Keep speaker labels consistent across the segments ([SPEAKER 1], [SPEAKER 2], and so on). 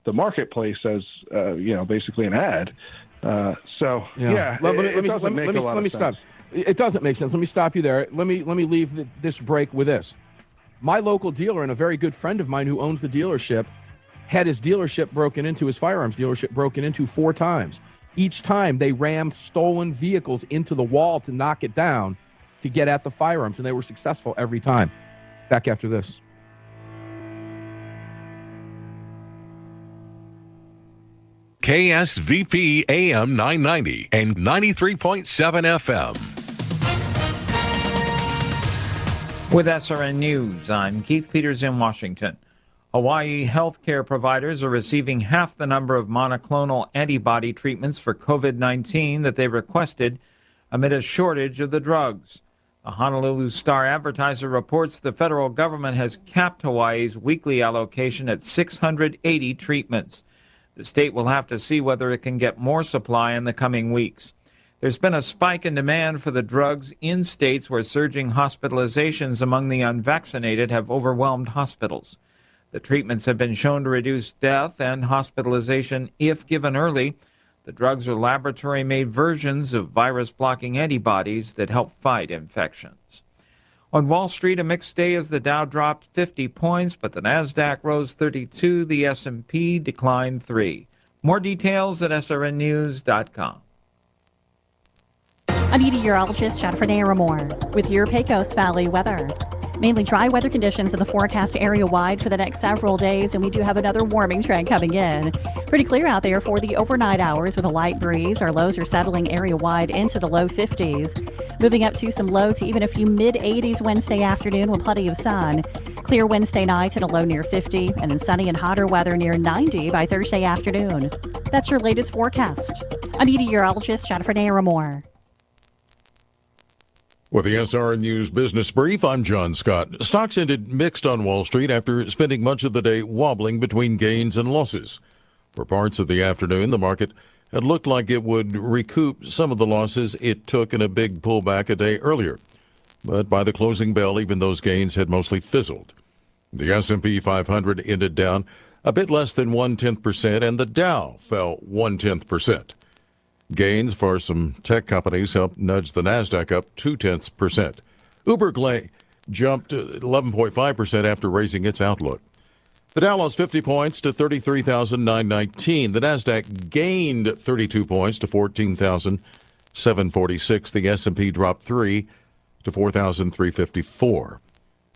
[SPEAKER 1] the marketplace as basically an ad. Let me stop. It doesn't make sense. Let me stop you there. Let me leave this break with this. My local dealer and a very good friend of mine who owns the dealership had his dealership broken into, his firearms dealership broken into 4 times. Each time they rammed stolen vehicles into the wall to knock it down to get at the firearms, and they were successful every time. Back after this.
[SPEAKER 2] KSVP AM 990 and 93.7 FM.
[SPEAKER 3] With SRN News, I'm Keith Peters in Washington. Hawaii healthcare providers are receiving half the number of monoclonal antibody treatments for COVID-19 that they requested amid a shortage of the drugs. The Honolulu Star-Advertiser reports the federal government has capped Hawaii's weekly allocation at 680 treatments. The state will have to see whether it can get more supply in the coming weeks. There's been a spike in demand for the drugs in states where surging hospitalizations among the unvaccinated have overwhelmed hospitals. The treatments have been shown to reduce death and hospitalization if given early. The drugs are laboratory-made versions of virus-blocking antibodies that help fight infections. On Wall Street, a mixed day as the Dow dropped 50 points, but the Nasdaq rose 32, the S&P declined 3. More details at srnnews.com.
[SPEAKER 4] I'm meteorologist Jennifer Naramore with your Pecos Valley weather. Mainly dry weather conditions in the forecast area-wide for the next several days, and we do have another warming trend coming in. Pretty clear out there for the overnight hours with a light breeze. Our lows are settling area-wide into the low 50s. Moving up to some low to even a few mid-80s Wednesday afternoon with plenty of sun. Clear Wednesday night and a low near 50, and then sunny and hotter weather near 90 by Thursday afternoon. That's your latest forecast. I'm meteorologist Jennifer Naramore.
[SPEAKER 5] With the SRN News Business Brief, I'm John Scott. Stocks ended mixed on Wall Street after spending much of the day wobbling between gains and losses. For parts of the afternoon, the market had looked like it would recoup some of the losses it took in a big pullback a day earlier. But by the closing bell, even those gains had mostly fizzled. The S&P 500 ended down a bit less than 0.1%, and the Dow fell 0.1%. Gains for some tech companies helped nudge the Nasdaq up 0.2%. Uber jumped 11.5% after raising its outlook. The Dow lost 50 points to 33,919. The Nasdaq gained 32 points to 14,746. The S&P dropped 3 to 4,354.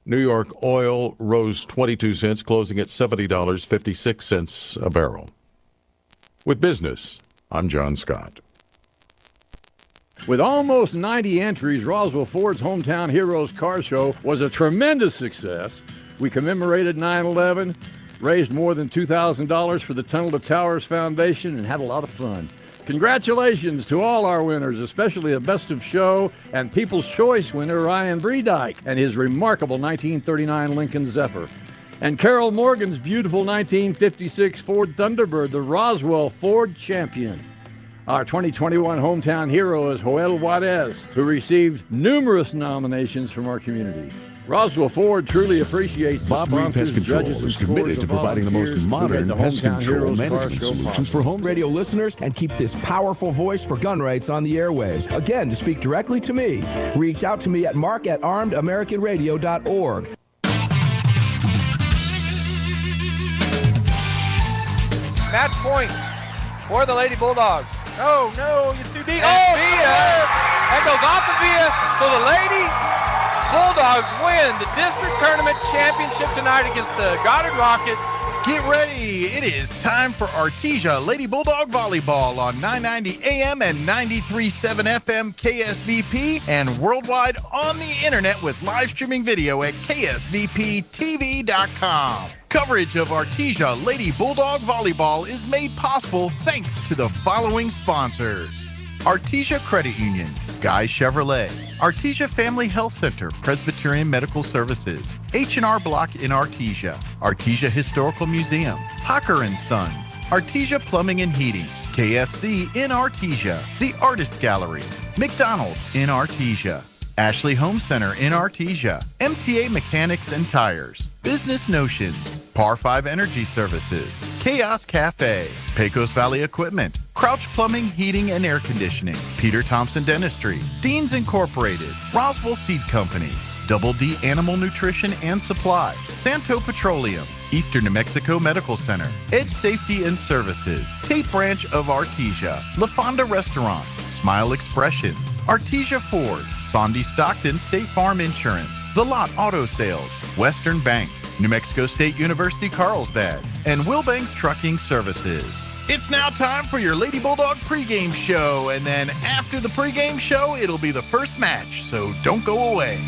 [SPEAKER 5] New York oil rose 22 cents, closing at $70.56 a barrel. With business, I'm John Scott.
[SPEAKER 6] With almost 90 entries, Roswell Ford's Hometown Heroes Car Show was a tremendous success. We commemorated 9/11, raised more than $2,000 for the Tunnel to Towers Foundation, and had a lot of fun. Congratulations to all our winners, especially the Best of Show and People's Choice winner Ryan Bredyke and his remarkable 1939 Lincoln Zephyr. And Carol Morgan's beautiful 1956 Ford Thunderbird, the Roswell Ford champion. Our 2021 hometown hero is Joel Juarez, who received numerous nominations from our community. Roswell Ford truly appreciates
[SPEAKER 7] Bob Green Pest Control is committed to providing the most modern pest control management solutions for home
[SPEAKER 8] radio listeners and keep this powerful voice for gun rights on the airwaves. Again, to speak directly to me, reach out to me at mark@armedamericanradio.org.
[SPEAKER 9] Match point for the Lady Bulldogs. Oh, no, you're too deep. That goes off of Villa. So the Lady Bulldogs win the district tournament championship tonight against the Goddard Rockets.
[SPEAKER 10] Get ready. It is time for Artesia Lady Bulldog Volleyball on 990 AM and 93.7 FM KSVP and worldwide on the internet with live streaming video at ksvptv.com. Coverage of Artesia Lady Bulldog Volleyball is made possible thanks to the following sponsors. Artesia Credit Union, Guy Chevrolet, Artesia Family Health Center, Presbyterian Medical Services, H&R Block in Artesia, Artesia Historical Museum, Hocker & Sons, Artesia Plumbing and Heating, KFC in Artesia, The Artist Gallery, McDonald's in Artesia, Ashley Home Center in Artesia, MTA Mechanics and Tires, Business Notions, Par 5 Energy Services, Chaos Cafe, Pecos Valley Equipment, Crouch Plumbing, Heating and Air Conditioning, Peter Thompson Dentistry, Deans Incorporated, Roswell Seed Company, Double D Animal Nutrition and Supply, Santo Petroleum, Eastern New Mexico Medical Center, Edge Safety and Services, Tate Branch of Artesia, La Fonda Restaurant, Smile Expressions, Artesia Ford, Sondy Stockton State Farm Insurance, The Lot Auto Sales, Western Bank, New Mexico State University Carlsbad, and Wilbanks Trucking Services. It's now time for your Lady Bulldog pregame show, and then after the pregame show, it'll be the first match, so don't go away.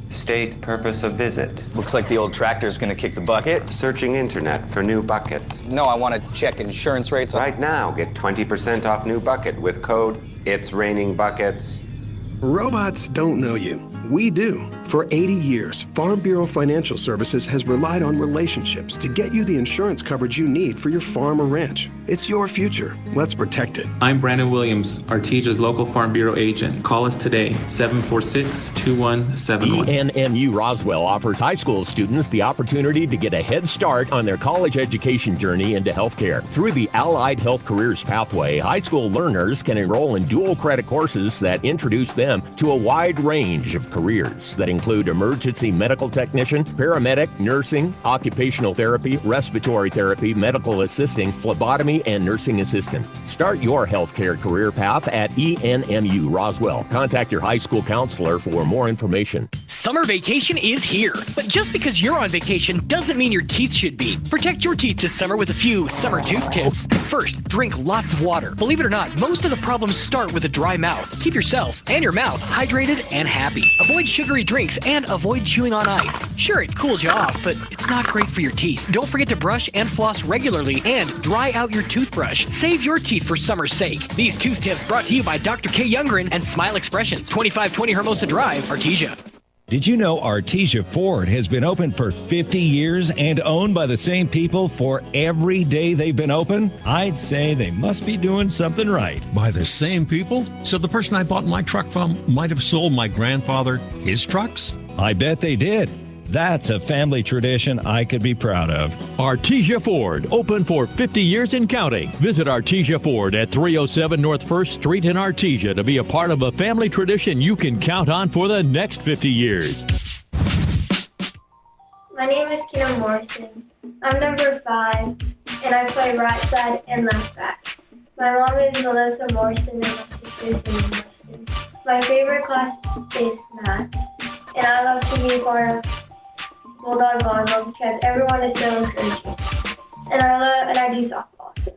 [SPEAKER 11] State purpose of visit.
[SPEAKER 12] Looks like the old tractor's gonna kick the bucket.
[SPEAKER 11] Searching internet for new bucket.
[SPEAKER 12] No, I want to check insurance rates.
[SPEAKER 11] Right now, get 20% off new bucket with code It's Raining Buckets.
[SPEAKER 13] Robots don't know you. We do. For 80 years, Farm Bureau Financial Services has relied on relationships to get you the insurance coverage you need for your farm or ranch. It's your future. Let's protect it.
[SPEAKER 14] I'm Brandon Williams, Artesia's local Farm Bureau agent. Call us today, 746-2171.
[SPEAKER 15] ENMU Roswell offers high school students the opportunity to get a head start on their college education journey into healthcare. Through the Allied Health Careers Pathway, high school learners can enroll in dual credit courses that introduce them to a wide range of careers that include emergency medical technician, paramedic, nursing, occupational therapy, respiratory therapy, medical assisting, phlebotomy, and nursing assistant. Start your healthcare career path at ENMU Roswell. Contact your high school counselor for more information.
[SPEAKER 16] Summer vacation is here, but just because you're on vacation doesn't mean your teeth should be. Protect your teeth this summer with a few summer tooth tips. First, drink lots of water. Believe it or not, most of the problems start with a dry mouth. Keep yourself and your mouth hydrated and happy. Avoid sugary drinks and avoid chewing on ice. Sure, it cools you off, but it's not great for your teeth. Don't forget to brush and floss regularly and dry out your toothbrush. Save your teeth for summer's sake. These tooth tips brought to you by Dr. K. Youngren and Smile Expressions, 2520 Hermosa Drive, Artesia.
[SPEAKER 17] Did you know Artesia Ford has been open for 50 years and owned by the same people for every day they've been open? I'd say they must be doing something right.
[SPEAKER 18] By the same people? So the person I bought my truck from might have sold my grandfather his trucks?
[SPEAKER 17] I bet they did. That's a family tradition I could be proud of.
[SPEAKER 19] Artesia Ford, open for 50 years and counting. Visit Artesia Ford at 307 North 1st Street in Artesia to be a part of a family tradition you can count on for the next 50 years.
[SPEAKER 20] My name is Keenan Morrison. I'm number 5, and I play right side and left back. My mom is Melissa Morrison, and my sister is Amy Morrison. My favorite class is math, and I love to be part of Bulldog Volleyball because everyone is so encouraging. And I do softball. So.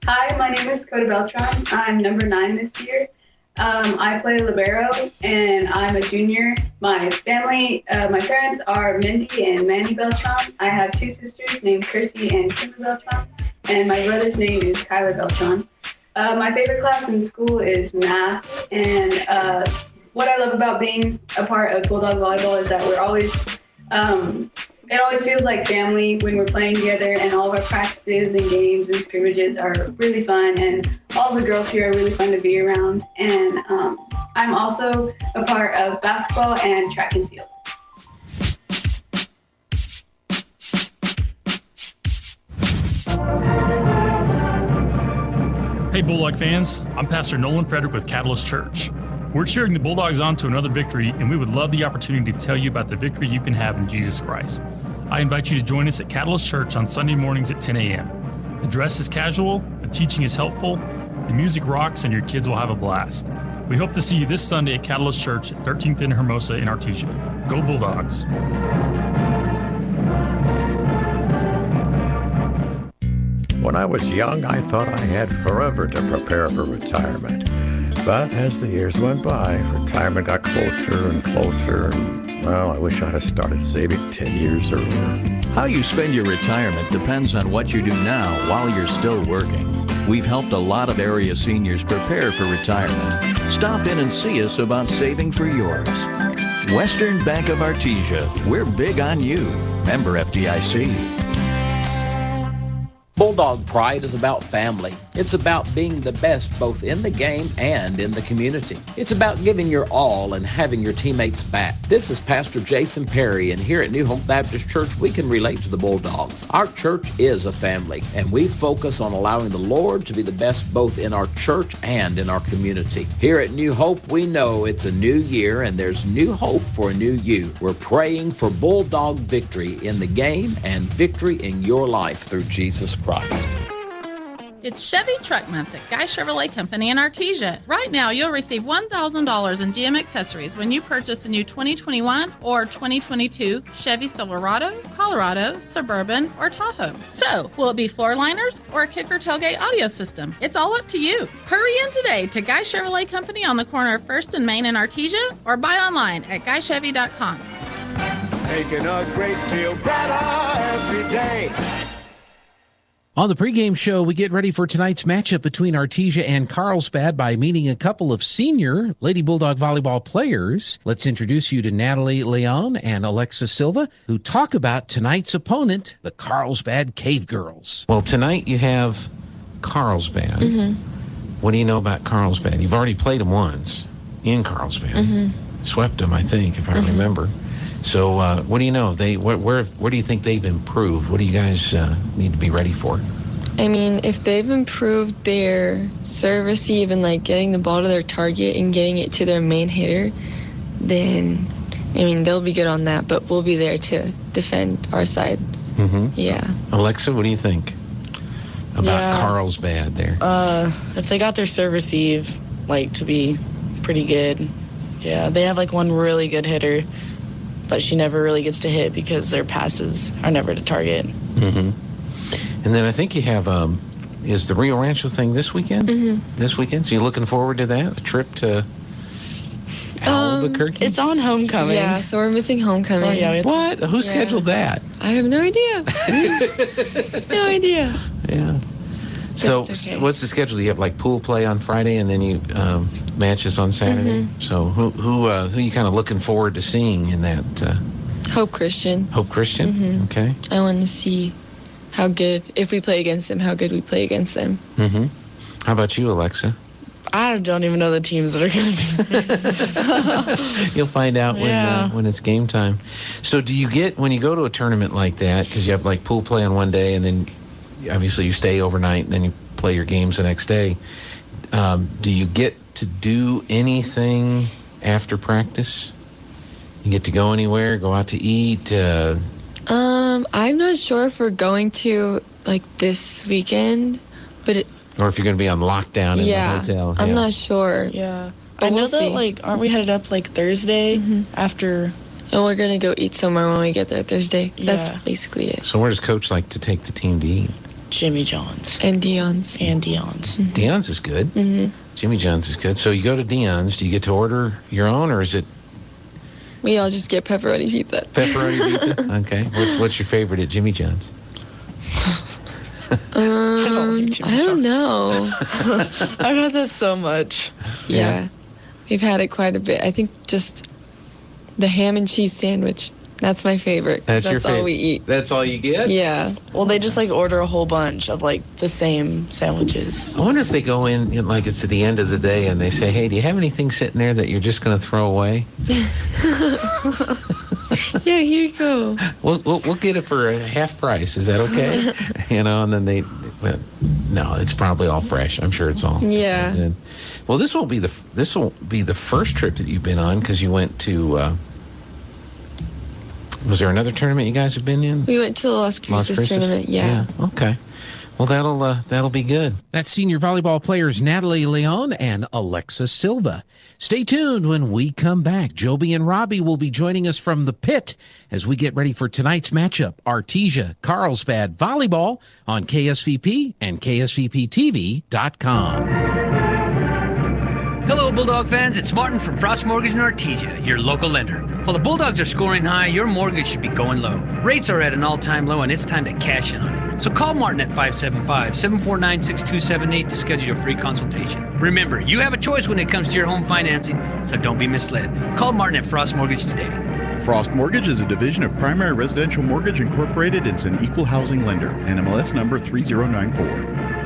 [SPEAKER 21] Hi, my name is Coda Beltran. I'm number 9 this year. I play libero, and I'm a junior. My family, my parents are Mindy and Mandy Beltran. I have 2 sisters named Kirsty and Kimber Beltran, and my brother's name is Kyler Beltran. My favorite class in school is math, and what I love about being a part of Bulldog Volleyball is that we're always it always feels like family when we're playing together, and all of our practices and games and scrimmages are really fun, and all the girls here are really fun to be around. And I'm also a part of basketball and track and field.
[SPEAKER 22] Hey Bulldog fans, I'm Pastor Nolan Frederick with Catalyst Church. We're cheering the Bulldogs on to another victory, and we would love the opportunity to tell you about the victory you can have in Jesus Christ. I invite you to join us at Catalyst Church on Sunday mornings at 10 a.m. The dress is casual, the teaching is helpful, the music rocks, and your kids will have a blast. We hope to see you this Sunday at Catalyst Church at 13th and Hermosa in Artesia. Go Bulldogs!
[SPEAKER 23] When I was young, I thought I had forever to prepare for retirement. But as the years went by, retirement got closer and closer, and, well, I wish I'd have started saving 10 years earlier.
[SPEAKER 24] How you spend your retirement depends on what you do now while you're still working. We've helped a lot of area seniors prepare for retirement. Stop in and see us about saving for yours. Western Bank of Artesia, we're big on you. Member FDIC.
[SPEAKER 1] Bulldog Pride is about family. It's about being the best both in the game and in the community. It's about giving your all and having your teammates back. This is Pastor Jason Perry, and here at New Hope Baptist Church, we can relate to the Bulldogs. Our church is a family, and we focus on allowing the Lord to be the best both in our church and in our community. Here at New Hope, we know it's a new year, and there's new hope for a new you. We're praying for Bulldog victory in the game and victory in your life through Jesus Christ.
[SPEAKER 2] It's Chevy Truck Month at Guy Chevrolet Company in Artesia. Right now, you'll receive $1,000 in GM accessories when you purchase a new 2021 or 2022 Chevy Silverado, Colorado, Suburban, or Tahoe. So, will it be floor liners or a kicker tailgate audio system? It's all up to you. Hurry in today to Guy Chevrolet Company on the corner of 1st and Main in Artesia, or buy online at guychevy.com.
[SPEAKER 3] Making a great deal better every day.
[SPEAKER 4] On the pregame show, we get ready for tonight's matchup between Artesia and Carlsbad by meeting a couple of senior Lady Bulldog volleyball players. Let's introduce you to Natalie Leon and Alexa Silva, who talk about tonight's opponent, the Carlsbad Cave Girls.
[SPEAKER 25] Well, tonight you have Carlsbad.
[SPEAKER 26] Mm-hmm.
[SPEAKER 25] What do you know about Carlsbad? You've already played them once in Carlsbad.
[SPEAKER 26] Mm-hmm.
[SPEAKER 25] Swept them, I think, if I remember. So what do you know? Where do you think they've improved? What do you guys need to be ready for?
[SPEAKER 26] I mean, if they've improved their serve receive and like getting the ball to their target and getting it to their main hitter, then I mean they'll be good on that. But we'll be there to defend our side.
[SPEAKER 25] Mm-hmm.
[SPEAKER 26] Yeah.
[SPEAKER 25] Alexa, what do you think about Carlsbad there?
[SPEAKER 27] If they got their serve receive like to be pretty good, yeah, they have like one really good hitter. But she never really gets to hit because their passes are never to target.
[SPEAKER 25] Mm-hmm. And then I think you have, is the Rio Rancho thing this weekend?
[SPEAKER 26] Mm-hmm.
[SPEAKER 25] This weekend? So you're looking forward to that? A trip to Albuquerque?
[SPEAKER 27] It's on homecoming.
[SPEAKER 26] Yeah, so we're missing homecoming.
[SPEAKER 27] Oh, yeah,
[SPEAKER 25] what? Who scheduled that?
[SPEAKER 26] I have no idea. No idea.
[SPEAKER 25] Yeah. So
[SPEAKER 26] okay.
[SPEAKER 25] What's the schedule? You have like pool play on Friday and then you matches on Saturday?
[SPEAKER 26] Mm-hmm.
[SPEAKER 25] So who are you kind of looking forward to seeing in that?
[SPEAKER 26] Hope Christian.
[SPEAKER 25] Hope Christian?
[SPEAKER 26] Mm-hmm.
[SPEAKER 25] Okay.
[SPEAKER 26] I want to see how good, if we play against them, how good we play against them.
[SPEAKER 25] Mm-hmm. How about you, Alexa?
[SPEAKER 27] I don't even know the teams that are going
[SPEAKER 25] to be. You'll find out when it's game time. So do you get, when you go to a tournament like that, because you have like pool play on one day and then obviously you stay overnight and then you play your games the next day, do you get to do anything after practice? You get to go anywhere, go out to eat?
[SPEAKER 26] I'm not sure if we're going to like this weekend, but
[SPEAKER 25] or if you're going to be on lockdown in the hotel.
[SPEAKER 26] I'm not sure.
[SPEAKER 27] Yeah.
[SPEAKER 26] But
[SPEAKER 27] I know
[SPEAKER 26] we'll
[SPEAKER 27] that,
[SPEAKER 26] see.
[SPEAKER 27] like, aren't we headed up, like, Thursday after?
[SPEAKER 26] And we're going to go eat somewhere when we get there Thursday.
[SPEAKER 27] Yeah.
[SPEAKER 26] That's basically it.
[SPEAKER 25] So where does Coach like to take the team to eat?
[SPEAKER 27] Jimmy John's.
[SPEAKER 26] And Dion's.
[SPEAKER 27] Mm-hmm.
[SPEAKER 25] Dion's is good.
[SPEAKER 26] Mm-hmm.
[SPEAKER 25] Jimmy John's is good. So you go to Dion's. Do you get to order your own, or is it?
[SPEAKER 26] We all just get pepperoni pizza.
[SPEAKER 25] Pepperoni pizza? Okay. What's your favorite at Jimmy John's?
[SPEAKER 26] I don't know.
[SPEAKER 27] I've had this so much.
[SPEAKER 26] Yeah. We've had it quite a bit. I think just the ham and cheese sandwich. That's my favorite.
[SPEAKER 25] That's your favorite.
[SPEAKER 26] All we eat.
[SPEAKER 25] That's all you get?
[SPEAKER 26] Yeah.
[SPEAKER 27] Well, they just like order a whole bunch of like the same sandwiches.
[SPEAKER 25] I wonder if they go in like it's at the end of the day and they say, hey, do you have anything sitting there that you're just going to throw away?
[SPEAKER 26] Yeah, here you go.
[SPEAKER 25] We'll get it for a half price. Is that okay? And then no, it's probably all fresh. I'm sure it's all.
[SPEAKER 26] Yeah.
[SPEAKER 25] It's all good. Well, this will be the first trip that you've been on because you went to. Was there another tournament you guys have been in?
[SPEAKER 26] We went to the Las Cruces tournament. Yeah.
[SPEAKER 25] Okay. Well, that'll be good.
[SPEAKER 4] That's senior volleyball players Natalie Leon and Alexa Silva. Stay tuned when we come back. Joby and Robbie will be joining us from the pit as we get ready for tonight's matchup, Artesia Carlsbad Volleyball on KSVP and KSVPTV.com.
[SPEAKER 28] Hello, Bulldog fans. It's Martin from Frost Mortgage in Artesia, your local lender. While the Bulldogs are scoring high, your mortgage should be going low. Rates are at an all-time low, and it's time to cash in on it. So call Martin at 575-749-6278 to schedule your free consultation. Remember, you have a choice when it comes to your home financing, so don't be misled. Call Martin at Frost Mortgage today.
[SPEAKER 5] Frost Mortgage is a division of Primary Residential Mortgage Incorporated. It's an equal housing lender. NMLS number 3094.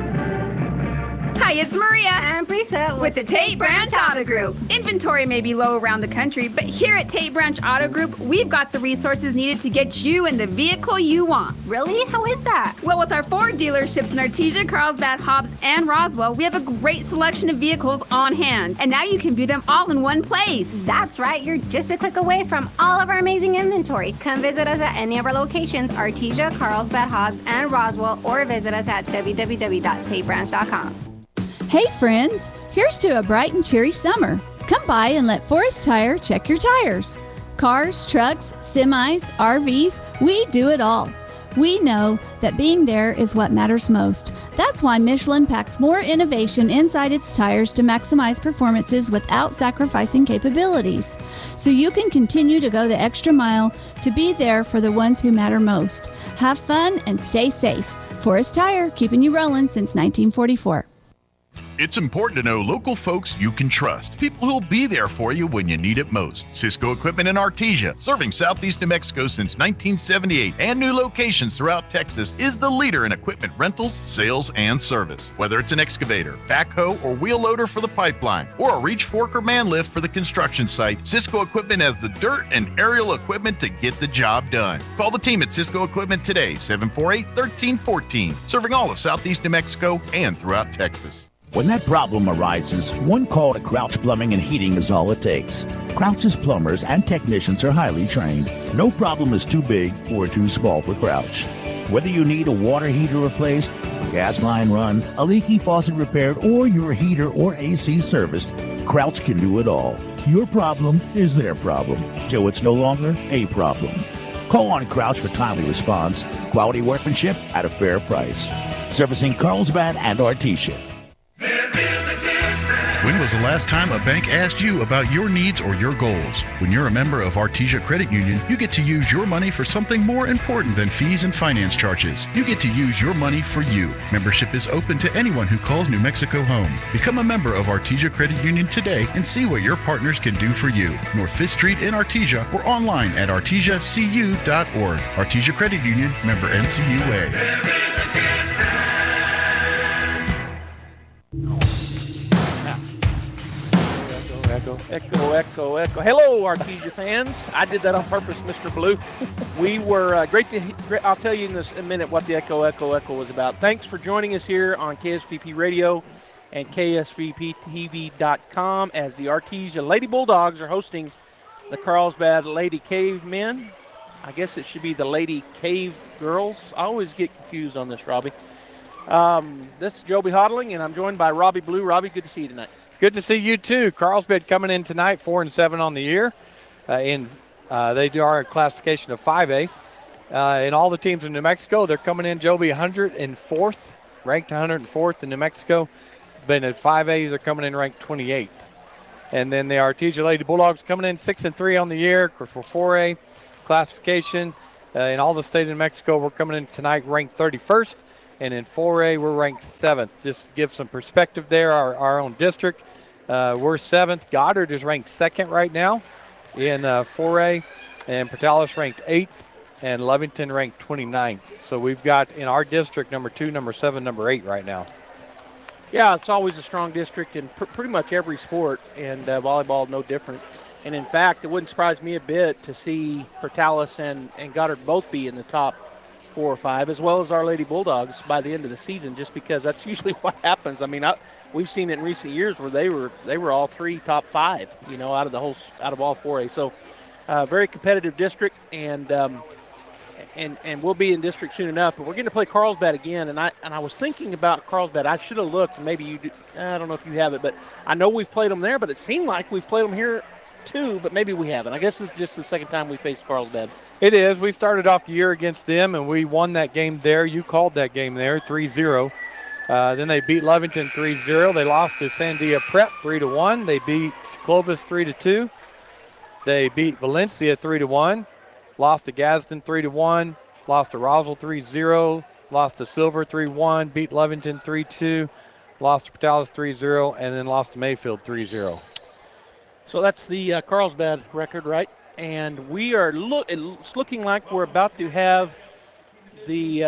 [SPEAKER 6] Hi, it's Maria and Brisa with the Tate Branch Auto Group. Inventory may be low around the country, but here at Tate Branch Auto Group, we've got the resources needed to get you in the vehicle you want. Really? How is that? Well, with our Ford dealerships in Artesia, Carlsbad, Hobbs, and Roswell, we have a great selection of vehicles on hand, and now you can view them all in one place.
[SPEAKER 7] That's right. You're just a click away from all of our amazing inventory. Come visit us at any of our locations, Artesia, Carlsbad, Hobbs, and Roswell, or visit us at www.tatebranch.com.
[SPEAKER 8] Hey friends, here's to a bright and cheery summer. Come by and let Forest Tire check your tires. Cars, trucks, semis, RVs, we do it all. We know that being there is what matters most. That's why Michelin packs more innovation inside its tires to maximize performances without sacrificing capabilities. So you can continue to go the extra mile to be there for the ones who matter most. Have fun and stay safe. Forest Tire, keeping you rolling since 1944.
[SPEAKER 9] It's important to know local folks you can trust. People who'll be there for you when you need it most. Cisco Equipment in Artesia, serving Southeast New Mexico since 1978 and new locations throughout Texas, is the leader in equipment rentals, sales, and service. Whether it's an excavator, backhoe, or wheel loader for the pipeline, or a reach fork or man lift for the construction site, Cisco Equipment has the dirt and aerial equipment to get the job done. Call the team at Cisco Equipment today, 748-1314, serving all of Southeast New Mexico and throughout Texas.
[SPEAKER 10] When that problem arises, one call to Crouch Plumbing and Heating is all it takes. Crouch's plumbers and technicians are highly trained. No problem is too big or too small for Crouch. Whether you need a water heater replaced, a gas line run, a leaky faucet repaired, or your heater or AC serviced, Crouch can do it all. Your problem is their problem, till it's no longer a problem. Call on Crouch for timely response, quality workmanship at a fair price. Servicing Carlsbad and Artesia.
[SPEAKER 9] When was the last time a bank asked you about your needs or your goals? When you're a member of Artesia Credit Union, you get to use your money for something more important than fees and finance charges. You get to use your money for you. Membership is open to anyone who calls New Mexico home. Become a member of Artesia Credit Union today and see what your partners can do for you. North 5th Street in Artesia or online at artesiacu.org. Artesia Credit Union, member NCUA.
[SPEAKER 11] Echo. Hello, Artesia fans. I did that on purpose, Mr. Blue. We were great. I'll tell you in a minute what the Echo was about. Thanks for joining us here on KSVP Radio and KSVPTV.com as the Artesia Lady Bulldogs are hosting the Carlsbad Lady Cavemen. I guess it should be the Lady Cave Girls. I always get confused on this, Robbie. This is Joby Hodling, and I'm joined by Robbie Blue. Robbie, good to see you tonight.
[SPEAKER 12] Good to see you, too. Carlsbad coming in tonight, 4-7 on the year. They are a classification of 5A. In all the teams in New Mexico, they're coming in, Joby, 104th, ranked 104th in New Mexico. But in 5A, they're coming in ranked 28th. And then the Artesia Lady Bulldogs coming in 6-3 on the year for 4A classification. In all the state of New Mexico, we're coming in tonight ranked 31st. And in 4A, we're ranked 7th. Just to give some perspective there, our own district. We're 7th. Goddard is ranked 2nd right now in 4A. And Portales ranked 8th. And Lovington ranked 29th. So we've got in our district number 2, number 7, number 8 right now.
[SPEAKER 11] Yeah, it's always a strong district in pretty much every sport, and volleyball no different. And in fact, it wouldn't surprise me a bit to see Portales and Goddard both be in the top 4 or 5, as well as our Lady Bulldogs by the end of the season, just because that's usually what happens. I mean, we've seen it in recent years where they were all 3 top 5, out of all 4A. So, very competitive district, and we'll be in district soon enough. But we're going to play Carlsbad again, and I was thinking about Carlsbad. I should have looked. Maybe you do. I don't know if you have it, but I know we've played them there. But it seemed like we've played them here too, but maybe we haven't. I guess it's just the second time we faced Carlsbad.
[SPEAKER 12] It is. We started off the year against them, and we won that game there. You called that game there, 3-0. Then they beat Lovington 3-0. They lost to Sandia Prep 3-1. They beat Clovis 3-2. They beat Valencia 3-1. Lost to Gadsden 3-1. Lost to Roswell 3-0. Lost to Silver 3-1. Beat Lovington 3-2. Lost to Portales 3-0. And then lost to Mayfield 3-0.
[SPEAKER 11] So that's the Carlsbad record, right? and we are it's looking like we're about to have the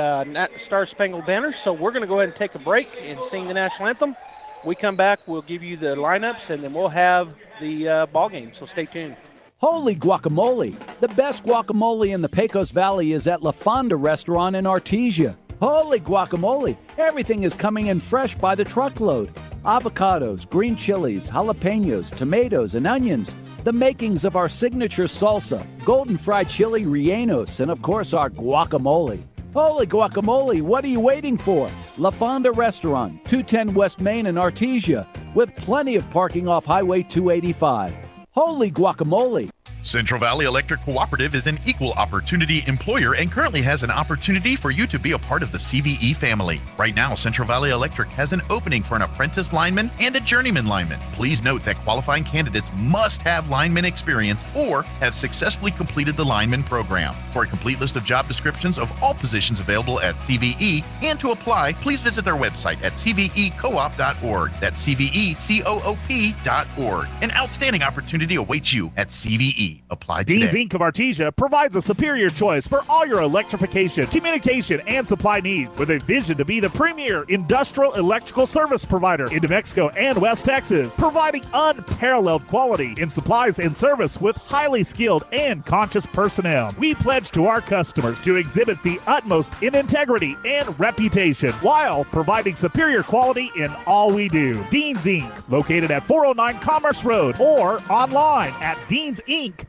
[SPEAKER 11] Star Spangled Banner. So we're going to go ahead and take a break and sing the national anthem. We come back, we'll give you the lineups, and then we'll have the ball game. So stay tuned.
[SPEAKER 13] Holy guacamole! The best guacamole in the Pecos Valley is at La Fonda Restaurant in Artesia. Holy guacamole! Everything is coming in fresh by the truckload. Avocados, green chilies, jalapenos, tomatoes, and onions. The makings of our signature salsa, golden fried chili rellenos, and of course our guacamole. Holy guacamole, what are you waiting for? La Fonda Restaurant, 210 West Main in Artesia, with plenty of parking off Highway 285. Holy guacamole!
[SPEAKER 9] Central Valley Electric Cooperative is an equal opportunity employer and currently has an opportunity for you to be a part of the CVE family. Right now, Central Valley Electric has an opening for an apprentice lineman and a journeyman lineman. Please note that qualifying candidates must have lineman experience or have successfully completed the lineman program. For a complete list of job descriptions of all positions available at CVE and to apply, please visit their website at cvecoop.org. That's cvecoop.org. An outstanding opportunity awaits you at CVE. Apply today.
[SPEAKER 14] Dean's Inc. of Artesia provides a superior choice for all your electrification, communication, and supply needs with a vision to be the premier industrial electrical service provider in New Mexico and West Texas, providing unparalleled quality in supplies and service with highly skilled and conscious personnel. We pledge to our customers to exhibit the utmost in integrity and reputation while providing superior quality in all we do. Dean's Inc., located at 409 Commerce Road or online at deansinc.com.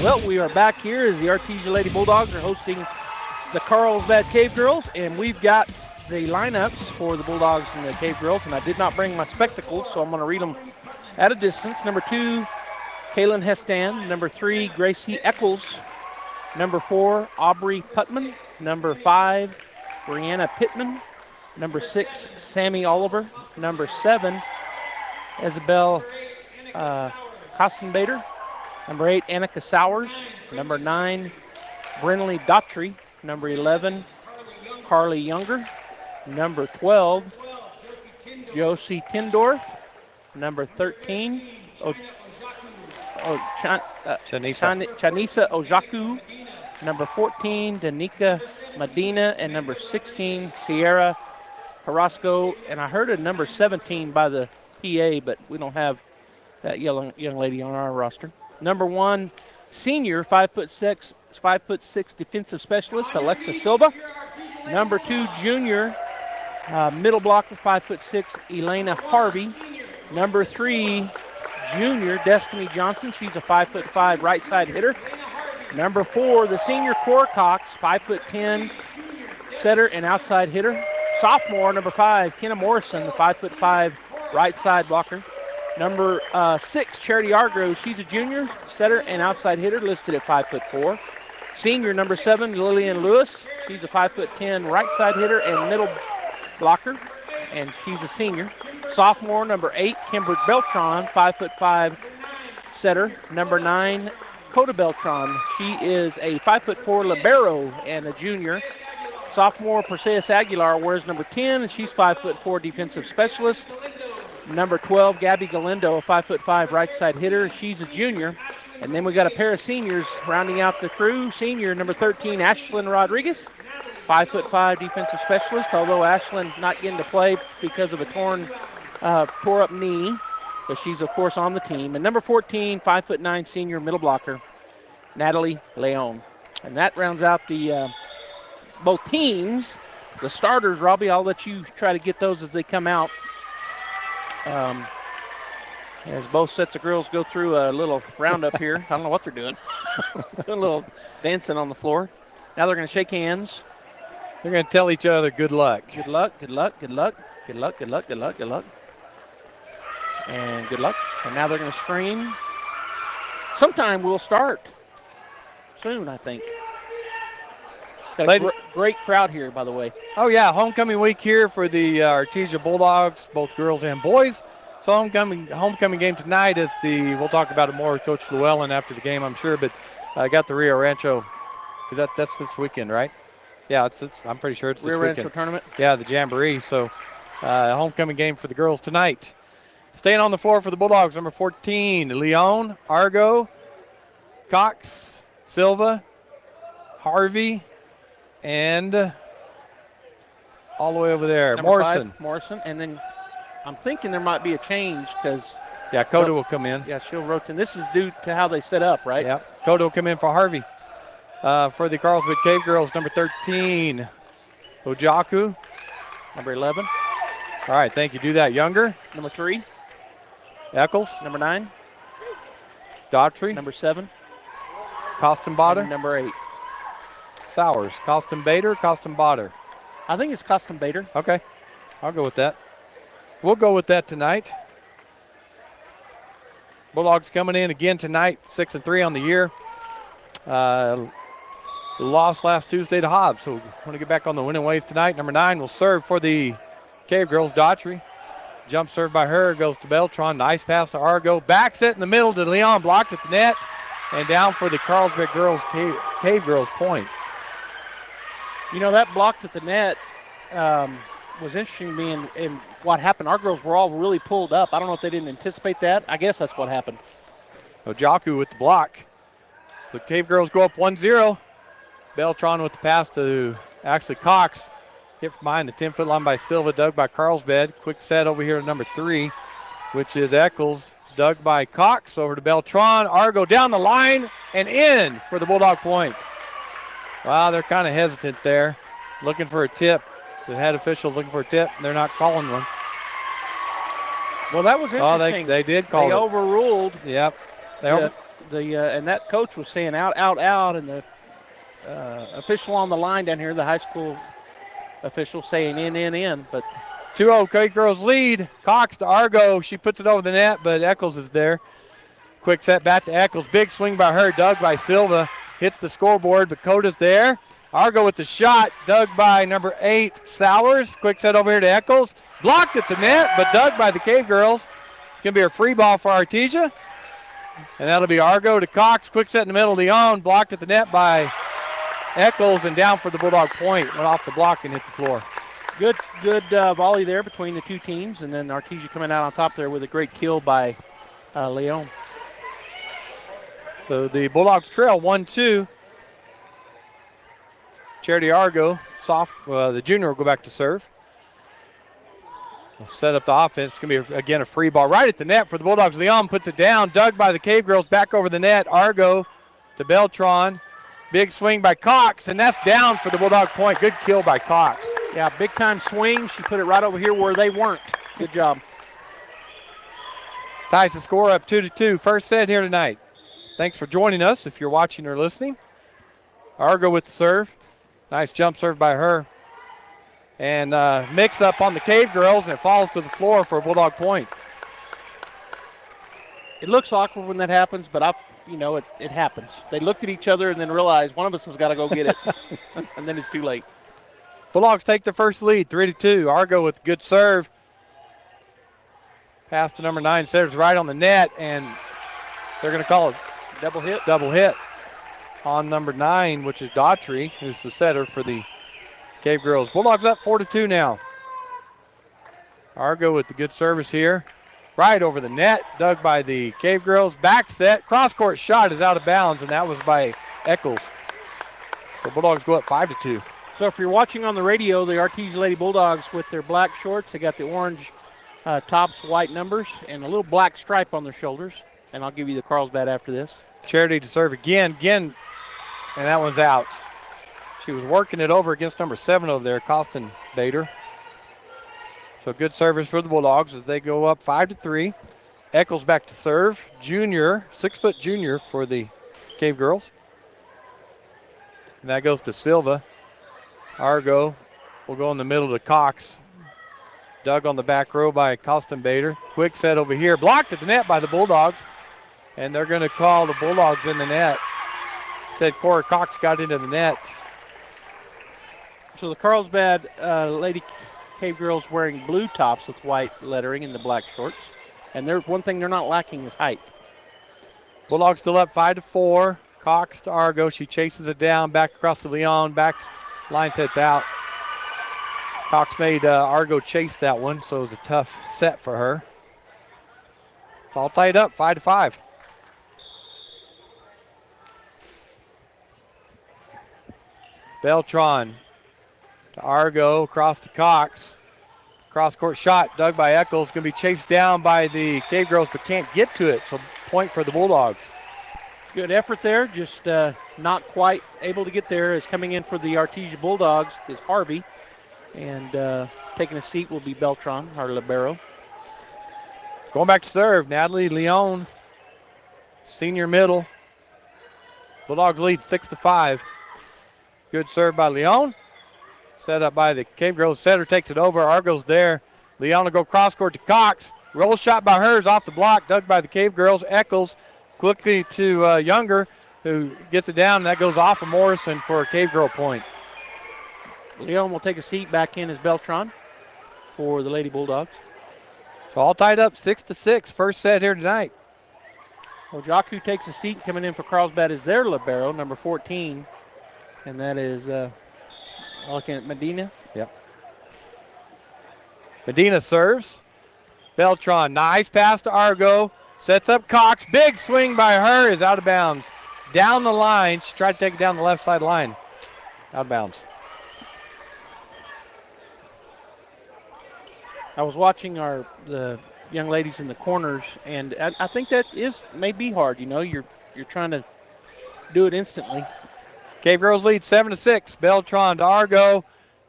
[SPEAKER 11] Well, we are back here as the Artesia Lady Bulldogs are hosting the Carlsbad Cave Girls, and we've got the lineups for the Bulldogs and the Cave Girls, and I did not bring my spectacles, so I'm going to read them at a distance. Number 2, Kaylin Hestan. Number 3, Gracie Eccles. Number 4, Aubrey Putman. Number 5, Brianna Pittman. Number 6, Sammy Oliver. Number 7, Isabel Kostenbader. Number 8, Annika Sowers. Number 9, Brinley Daughtry. Number 11, Carly Younger. Number 12, Josie Tindorf. Number 13, Chanisa Ojaku. Number 14, Danica Medina. And number 16, Sierra Carrasco. And I heard a number 17 by the PA, but we don't have that young lady on our roster. Number 1, senior, 5'6" defensive specialist, Alexa Silva. Number 2, junior, middle blocker, 5'6", Elena Harvey. Number 3, junior, Destiny Johnson. She's a 5'5" right side hitter. Number 4, the senior, Cora Cox, 5'10", setter and outside hitter. Sophomore, number 5, Kenna Morrison, the 5'5" right side blocker. Number 6, Charity Argrove. She's a junior, setter and outside hitter, listed at 5'4". Senior, number 7, Lillian Lewis. She's a 5'10" right side hitter and middle blocker, and she's a senior. Sophomore, number 8, Kimber Beltran, 5'5" setter. Number 9, Coda Beltran. She is a 5'4" libero and a junior. Sophomore, Perseus Aguilar wears number 10, and she's 5'4" defensive specialist. Number 12, Gabby Galindo, a 5'5" right side hitter. She's a junior. And then we got a pair of seniors rounding out the crew. Senior, number 13, Ashlyn Rodriguez, 5'5" defensive specialist, although Ashlyn not getting to play because of a tore up knee. But she's, of course, on the team. And number 14, 5'9" senior middle blocker, Natalie Leon. And that rounds out the both teams. The starters, Robbie, I'll let you try to get those as they come out. As both sets of girls go through a little roundup here. I don't know what they're doing. Doing a little dancing on the floor. Now they're going to shake hands.
[SPEAKER 12] They're going to tell each other good luck.
[SPEAKER 11] Good luck, good luck, good luck, good luck, good luck, good luck, good luck. And good luck. And now they're going to scream. Sometime we'll start. Soon, I think. Got a great crowd here, by the way.
[SPEAKER 12] Oh, yeah, homecoming week here for the Artesia Bulldogs, both girls and boys. So homecoming game tonight is we'll talk about it more with Coach Llewellyn after the game, I'm sure. But I got the Rio Rancho. That's this weekend, right? Yeah, I'm pretty sure it's this
[SPEAKER 11] Rio
[SPEAKER 12] weekend.
[SPEAKER 11] Rancho tournament?
[SPEAKER 12] Yeah, the Jamboree. So homecoming game for the girls tonight. Staying on the floor for the Bulldogs, number 14, Leon, Argo, Cox, Silva, Harvey, and all the way over there,
[SPEAKER 11] Number
[SPEAKER 12] Morrison.
[SPEAKER 11] 5, Morrison. And then I'm thinking there might be a change because.
[SPEAKER 12] Yeah, Coda will come in.
[SPEAKER 11] Yeah, she'll rotate. This is due to how they set up, right?
[SPEAKER 12] Yep. Coda will come in for Harvey. For the Carlsbad Cave Girls, number 13, Ojaku.
[SPEAKER 11] Number 11.
[SPEAKER 12] All right, thank you. Do that. Younger.
[SPEAKER 11] Number 3.
[SPEAKER 12] Eccles.
[SPEAKER 11] Number 9.
[SPEAKER 12] Daughtry.
[SPEAKER 11] Number 7.
[SPEAKER 12] Costin Botter.
[SPEAKER 11] Number 8.
[SPEAKER 12] Sowers. Costin Bader, Costin Botter.
[SPEAKER 11] I think it's Costin Bader.
[SPEAKER 12] Okay. I'll go with that. We'll go with that tonight. Bulldogs coming in again tonight, 6-3 on the year. Lost last Tuesday to Hobbs, so want to get back on the winning ways tonight. Number 9 will serve for the Cave Girls, Daughtry. Jump serve by her, goes to Beltron. Nice pass to Argo. Back set in the middle to Leon, blocked at the net. And down for the Carlsbad Girls, Cave Girls point.
[SPEAKER 11] You know, that blocked at the net was interesting to me in what happened. Our girls were all really pulled up. I don't know if they didn't anticipate that. I guess that's what happened.
[SPEAKER 12] Ojaku with the block. So Cave Girls go up 1-0. Beltron with the pass to actually Cox. Hit from behind the 10-foot line by Silva, dug by Carlsbad. Quick set over here to number 3, which is Eccles. Dug by Cox over to Beltron. Argo down the line and in for the Bulldog point. Wow, they're kind of hesitant there. Looking for a tip. The head officials looking for a tip. They're not calling one.
[SPEAKER 11] Well, that was interesting.
[SPEAKER 12] Oh, they did call it.
[SPEAKER 11] They overruled.
[SPEAKER 12] Yep.
[SPEAKER 11] And that coach was saying out, and the official on the line down here, the high school official, saying in. But
[SPEAKER 12] 2-0 Cave Girls lead. Cox to Argo. She puts it over the net, but Eccles is there. Quick set back to Eccles. Big swing by her, dug by Silva. Hits the scoreboard, but Coda's there. Argo with the shot, dug by number 8, Sowers. Quick set over here to Eccles. Blocked at the net, but dug by the Cave Girls. It's going to be a free ball for Artesia. And that'll be Argo to Cox. Quick set in the middle, Leon. Blocked at the net by Eccles, and down for the Bulldog point. Went off the block and hit the floor.
[SPEAKER 11] Good volley there between the two teams, and then Artesia coming out on top there with a great kill by Leon.
[SPEAKER 12] So the Bulldogs trail 1-2. Charity Argo, the junior, will go back to serve. We'll set up the offense. It's going to be, again, a free ball right at the net for the Bulldogs. Leon puts it down. Dug by the Cave Girls, back over the net. Argo to Beltron. Big swing by Cox, and that's down for the Bulldog point. Good kill by Cox.
[SPEAKER 11] Yeah, big-time swing. She put it right over here where they weren't. Good job.
[SPEAKER 12] Ties the score up 2-2. First set here tonight. Thanks for joining us if you're watching or listening. Argo with the serve. Nice jump serve by her. And mix up on the Cave Girls, and it falls to the floor for a Bulldog point.
[SPEAKER 11] It looks awkward when that happens, but it happens. They looked at each other and then realized one of us has got to go get it, and then it's too late.
[SPEAKER 12] Bulldogs take the first lead, 3-2. Argo with a good serve. Pass to number 9, setters right on the net, and they're going to call it
[SPEAKER 11] double
[SPEAKER 12] hit on number 9, which is Daughtry, who's the setter for the Cave Girls. Bulldogs up 4-2 now. Argo with the good service here. Right over the net, dug by the Cave Girls. Back set, cross-court shot is out of bounds, and that was by Eccles. So Bulldogs go up 5-2.
[SPEAKER 11] So if you're watching on the radio, the Artesia Lady Bulldogs with their black shorts, they got the orange tops, white numbers, and a little black stripe on their shoulders. And I'll give you the Carlsbad after this.
[SPEAKER 12] Charity to serve again, and that one's out. She was working it over against number 7 over there, Costin Bader. So good service for the Bulldogs as they go up 5-3. Eccles back to serve. Junior, 6-foot junior for the Cave Girls. And that goes to Silva. Argo will go in the middle to Cox. Dug on the back row by Costin Bader. Quick set over here. Blocked at the net by the Bulldogs. And they're going to call the Bulldogs in the net. Said Cora Cox got into the net.
[SPEAKER 11] So the Carlsbad Lady Cave Girls wearing blue tops with white lettering and the black shorts. And there's one thing they're not lacking is height.
[SPEAKER 12] Bulldogs still up 5-4. Cox to Argo. She chases it down, back across the Leon. Back line sets out. Cox made Argo chase that one, so it was a tough set for her. It's all tied up, 5-5. Beltran to Argo, across to Cox. Cross-court shot dug by Eccles. Going to be chased down by the Cave Girls, but can't get to it. So point for the Bulldogs.
[SPEAKER 11] Good effort there, just not quite able to get there. As coming in for the Artesia Bulldogs is Harvey. And taking a seat will be Beltran, our libero.
[SPEAKER 12] Going back to serve, Natalie Leon, senior middle. Bulldogs lead 6-5. Good serve by Leon. Set up by the Cave Girls. Setter takes it over. Argo's there. Leon will go cross court to Cox. Roll shot by hers off the block. Dug by the Cave Girls. Eccles quickly to Younger, who gets it down. And that goes off of Morrison for a Cave Girl point.
[SPEAKER 11] Leon will take a seat back in as Beltran for the Lady Bulldogs.
[SPEAKER 12] So all tied up 6-6. First set here tonight.
[SPEAKER 11] Well, Jaku takes a seat. Coming in for Carlsbad is their libero, number 14. And that is looking at Medina.
[SPEAKER 12] Yep. Medina serves. Beltran, nice pass to Argo. Sets up Cox. Big swing by her is out of bounds. Down the line. She tried to take it down the left side line. Out of bounds.
[SPEAKER 11] I was watching the young ladies in the corners, and I think that may be hard. You know, you're trying to do it instantly.
[SPEAKER 12] Cave Girls lead 7-6. Beltran to Argo.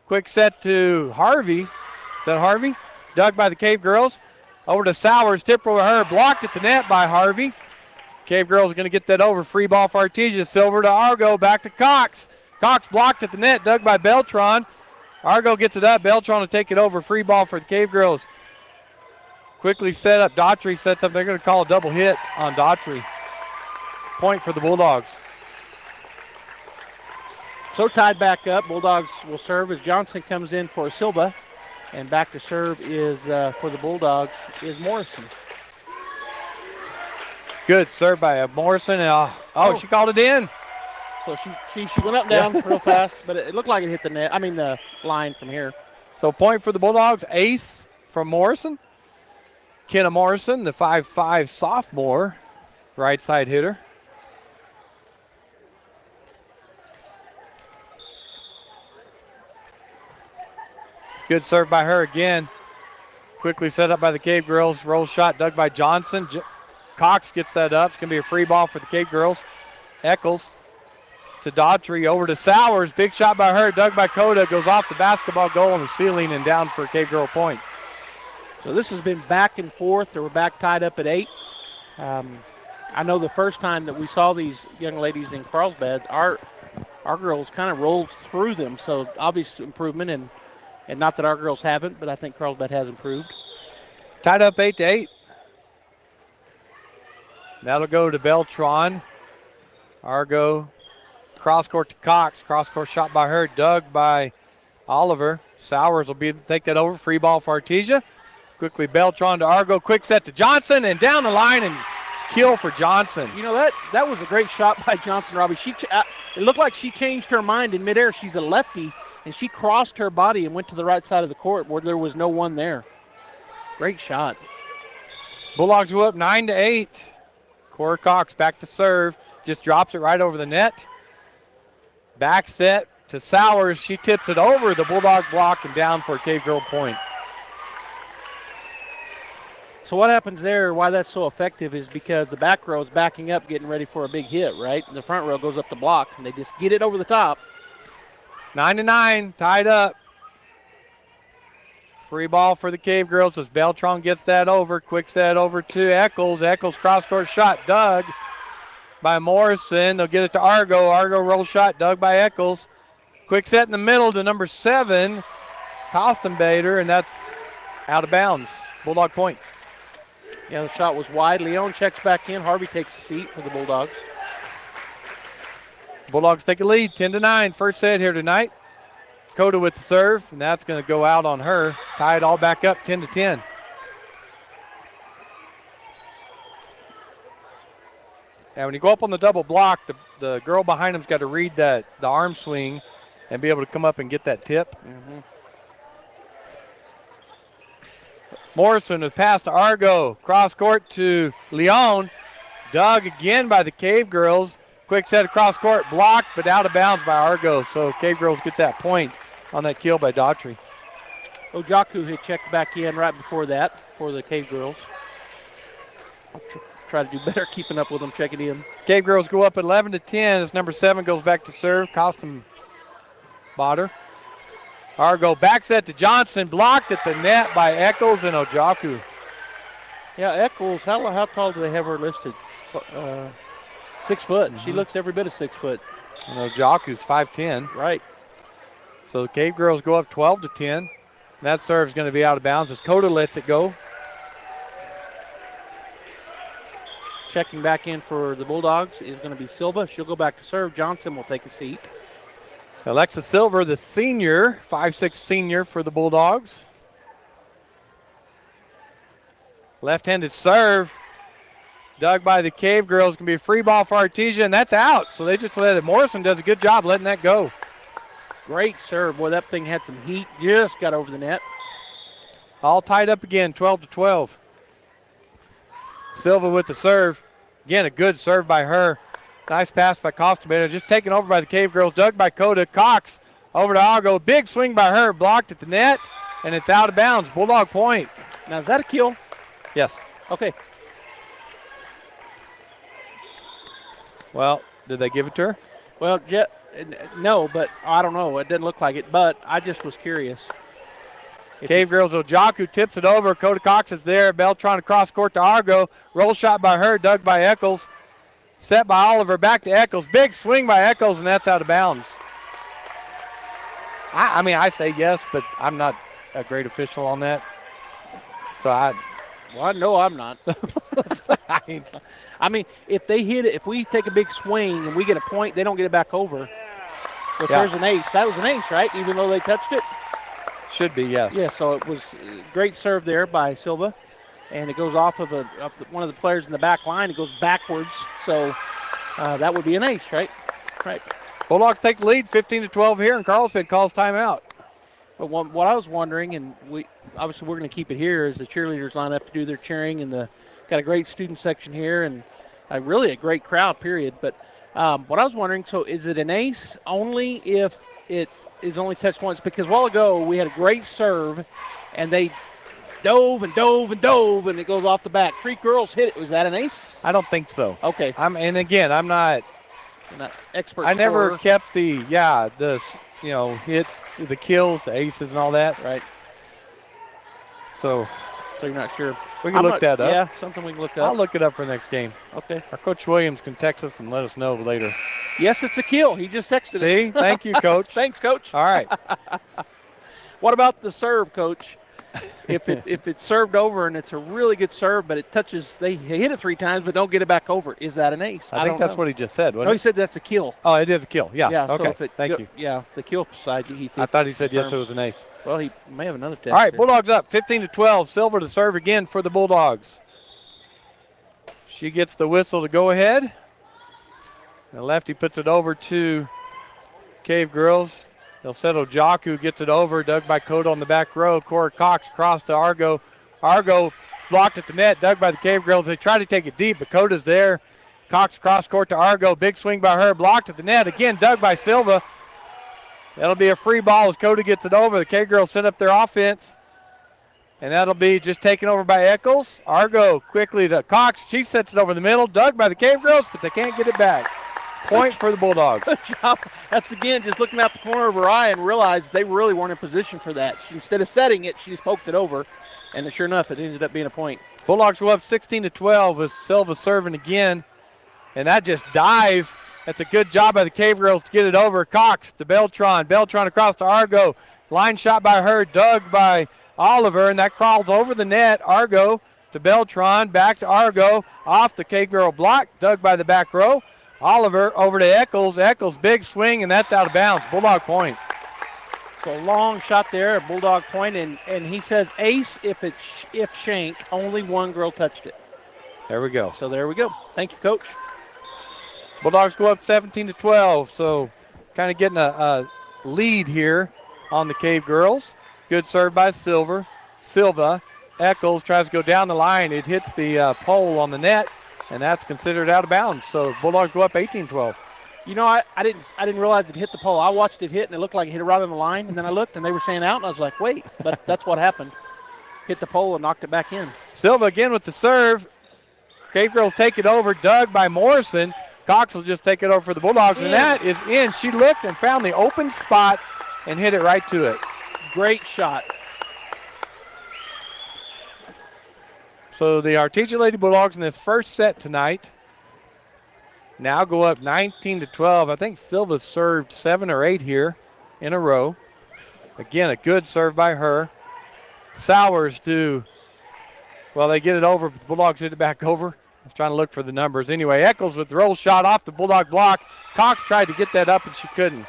[SPEAKER 12] Quick set to Harvey. Is that Harvey? Dug by the Cave Girls. Over to Sowers. Tip over her. Blocked at the net by Harvey. Cave Girls are going to get that over. Free ball for Artesia. Silver to Argo. Back to Cox. Cox blocked at the net. Dug by Beltran. Argo gets it up. Beltran to take it over. Free ball for the Cave Girls. Quickly set up. Daughtry sets up. They're going to call a double hit on Daughtry. Point for the Bulldogs.
[SPEAKER 11] So tied back up. Bulldogs will serve as Johnson comes in for Silva. And back to serve is for the Bulldogs is Morrison.
[SPEAKER 12] Good serve by Morrison. She called it in.
[SPEAKER 11] So she went up down real fast, but it looked like it hit the net. I mean the line from here.
[SPEAKER 12] So point for the Bulldogs. Ace from Morrison. Kenna Morrison, the 5'5" sophomore, right side hitter. Good serve by her again. Quickly set up by the Cave Girls. Roll shot dug by Johnson. Cox gets that up. It's going to be a free ball for the Cave Girls. Eccles to Daughtry. Over to Sowers. Big shot by her. Dug by Coda. Goes off the basketball goal on the ceiling and down for a Cave Girl point.
[SPEAKER 11] So this has been back and forth. They were back tied up at 8. I know the first time that we saw these young ladies in Carlsbad, our girls kind of rolled through them. So obvious improvement, and not that our girls haven't, but I think Carlsbad has improved.
[SPEAKER 12] Tied up 8-8. That'll go to Beltran. Argo cross court to Cox. Cross court shot by her, dug by Oliver. Sowers will take that over. Free ball for Artesia. Quickly Beltran to Argo. Quick set to Johnson and down the line and kill for Johnson.
[SPEAKER 11] You know, that was a great shot by Johnson, Robbie. It looked like she changed her mind in midair. She's a lefty, and she crossed her body and went to the right side of the court where there was no one there. Great shot.
[SPEAKER 12] Bulldogs go up 9-8. Cora Cox back to serve. Just drops it right over the net. Back set to Sowers. She tips it over the Bulldog block and down for a Cave Girl point.
[SPEAKER 11] So what happens there, why that's so effective, is because the back row is backing up, getting ready for a big hit, right? And the front row goes up the block, and they just get it over the top.
[SPEAKER 12] 9-9, tied up. Free ball for the Cave Girls as Beltran gets that over. Quick set over to Eccles. Eccles cross-court shot, dug by Morrison. They'll get it to Argo. Argo roll shot, dug by Eccles. Quick set in the middle to number 7, Kostenbader, and that's out of bounds. Bulldog point.
[SPEAKER 11] Yeah, the shot was wide. Leon checks back in. Harvey takes a seat for the Bulldogs.
[SPEAKER 12] Bulldogs take a lead, 10-9. First set here tonight. Coda with the serve, and that's going to go out on her. Tie it all back up, 10-10. And when you go up on the double block, the girl behind him's got to read the arm swing and be able to come up and get that tip.
[SPEAKER 11] Mm-hmm.
[SPEAKER 12] Morrison with pass to Argo. Cross court to Leon. Dug again by the Cave Girls. Quick set across court, blocked, but out of bounds by Argo. So Cave Girls get that point on that kill by Daughtry.
[SPEAKER 11] Ojaku had checked back in right before that for the Cave Girls. I'll try to do better keeping up with them, checking in.
[SPEAKER 12] Cave Girls go up 11-10 as number 7 goes back to serve. Costum Botter. Argo back set to Johnson, blocked at the net by Eccles and Ojaku.
[SPEAKER 11] Yeah, Eccles, how tall do they have her listed? 6 foot. She looks every bit of 6 foot.
[SPEAKER 12] And Ojaku's 5'10".
[SPEAKER 11] Right.
[SPEAKER 12] So the Cave Girls go up 12-10. And that serve's going to be out of bounds as Coda lets it go.
[SPEAKER 11] Checking back in for the Bulldogs is going to be Silva. She'll go back to serve. Johnson will take a seat.
[SPEAKER 12] Alexa Silver, the senior, 5'6" senior for the Bulldogs. Left-handed serve. Dug by the Cave Girls. Can be a free ball for Artesia, and that's out. So they just let it. Morrison does a good job letting that go.
[SPEAKER 11] Great serve. Boy, that thing had some heat. Just got over the net.
[SPEAKER 12] All tied up again, 12-12. Silva with the serve. Again, a good serve by her. Nice pass by Costabella. Just taken over by the Cave Girls. Dug by Coda. Cox over to Argo. Big swing by her. Blocked at the net, and it's out of bounds. Bulldog point.
[SPEAKER 11] Now, is that a kill?
[SPEAKER 12] Yes.
[SPEAKER 11] Okay.
[SPEAKER 12] Well, did they give it to her?
[SPEAKER 11] Well, no, but I don't know. It didn't look like it, but I just was curious.
[SPEAKER 12] Cave Girls, Ojaku tips it over. Coda Cox is there. Beltron across court to Argo. Roll shot by her, dug by Eccles. Set by Oliver, back to Eccles. Big swing by Eccles, and that's out of bounds. I mean, I say yes, but I'm not a great official on that. So
[SPEAKER 11] Well, no, I'm not. I mean, if they hit it, if we take a big swing and we get a point, they don't get it back over. But there's an ace. That was an ace, right? Even though they touched it?
[SPEAKER 12] Should be, yes.
[SPEAKER 11] Yeah, so it was a great serve there by Silva. And it goes off of one of the players in the back line. It goes backwards. So that would be an ace, right? Right.
[SPEAKER 12] Bulldogs take the lead, 15-12 here, and Carlsbad calls timeout.
[SPEAKER 11] But what I was wondering, and obviously we're going to keep it here, is the cheerleaders line up to do their cheering, and got a great student section here, and really a great crowd, period. But what I was wondering, so is it an ace only if it is only touched once? Because a while ago we had a great serve, and they dove and dove and dove, and it goes off the back. 3 girls hit it. Was that an ace?
[SPEAKER 12] I don't think so.
[SPEAKER 11] Okay.
[SPEAKER 12] I'm not
[SPEAKER 11] expert.
[SPEAKER 12] I never kept the hits, the kills, the aces, and all that.
[SPEAKER 11] Right.
[SPEAKER 12] So
[SPEAKER 11] you're not sure.
[SPEAKER 12] We can look that up.
[SPEAKER 11] Yeah, something we can look up.
[SPEAKER 12] I'll look it up for next game.
[SPEAKER 11] Okay.
[SPEAKER 12] Our Coach Williams can text us and let us know later.
[SPEAKER 11] Yes, it's a kill. He just texted us.
[SPEAKER 12] See? Thank you, Coach.
[SPEAKER 11] Thanks, Coach.
[SPEAKER 12] All right.
[SPEAKER 11] What about the serve, Coach? If it's served over and it's a really good serve, but it touches, they hit it 3 times but don't get it back over, is that an ace?
[SPEAKER 12] I think that's what he just said.
[SPEAKER 11] No, he said that's a kill.
[SPEAKER 12] Oh, it is a kill. Yeah.
[SPEAKER 11] Yeah.
[SPEAKER 12] Okay.
[SPEAKER 11] So
[SPEAKER 12] Thank you.
[SPEAKER 11] Yeah, the kill side.
[SPEAKER 12] I thought he said yes, it was an ace.
[SPEAKER 11] Well, he may have another test.
[SPEAKER 12] All right,
[SPEAKER 11] here.
[SPEAKER 12] Bulldogs up, 15-12. Silver to serve again for the Bulldogs. She gets the whistle to go ahead. The lefty puts it over to Cave Girls. They'll settle Jaku, gets it over, dug by Coda on the back row. Cora Cox cross to Argo. Argo blocked at the net, dug by the Cave Girls. They try to take it deep, but Coda's there. Cox cross court to Argo. Big swing by her, blocked at the net. Again, dug by Silva. That'll be a free ball as Coda gets it over. The Cave Girls set up their offense. And that'll be just taken over by Eccles. Argo quickly to Cox. She sets it over the middle. Dug by the Cave Girls, but they can't get it back. Point for the Bulldogs.
[SPEAKER 11] Good job. That's, again, just looking out the corner of her eye and realized they really weren't in position for that. Instead of setting it, she just poked it over. And sure enough, it ended up being a point.
[SPEAKER 12] Bulldogs go up 16-12 with Silva serving again. And that just dives. That's a good job by the Cave Girls to get it over. Cox to Beltron. Beltron across to Argo. Line shot by her, dug by Oliver, and that crawls over the net. Argo to Beltron, back to Argo. Off the Cave Girl block, dug by the back row. Oliver over to Eccles. Eccles, big swing, and that's out of bounds. Bulldog point.
[SPEAKER 11] So a long shot there, a Bulldog point, and he says ace if shank. Only 1 girl touched it.
[SPEAKER 12] There we go.
[SPEAKER 11] So there we go. Thank you, Coach.
[SPEAKER 12] Bulldogs go up 17-12, so kind of getting a lead here on the Cave Girls. Good serve by Silva. Eccles tries to go down the line. It hits the pole on the net, and that's considered out of bounds. So Bulldogs go up 18-12.
[SPEAKER 11] You know, I didn't realize it hit the pole. I watched it hit, and it looked like it hit right on the line. And then I looked, and they were saying out, and I was like, wait. But that's what happened. Hit the pole and knocked it back in.
[SPEAKER 12] Silva again with the serve. Cave Girls take it over. Dug by Morrison. Cox will just take it over for the Bulldogs, and that is in. She looked and found the open spot and hit it right to it.
[SPEAKER 11] Great shot.
[SPEAKER 12] So the Artesia Lady Bulldogs in this first set tonight now go up 19-12. I think Silva served 7 or 8 here in a row. Again, a good serve by her. Sowers they get it over, but the Bulldogs hit it back over. I was trying to look for the numbers. Anyway, Eccles with the roll shot off the Bulldog block. Cox tried to get that up, and she couldn't.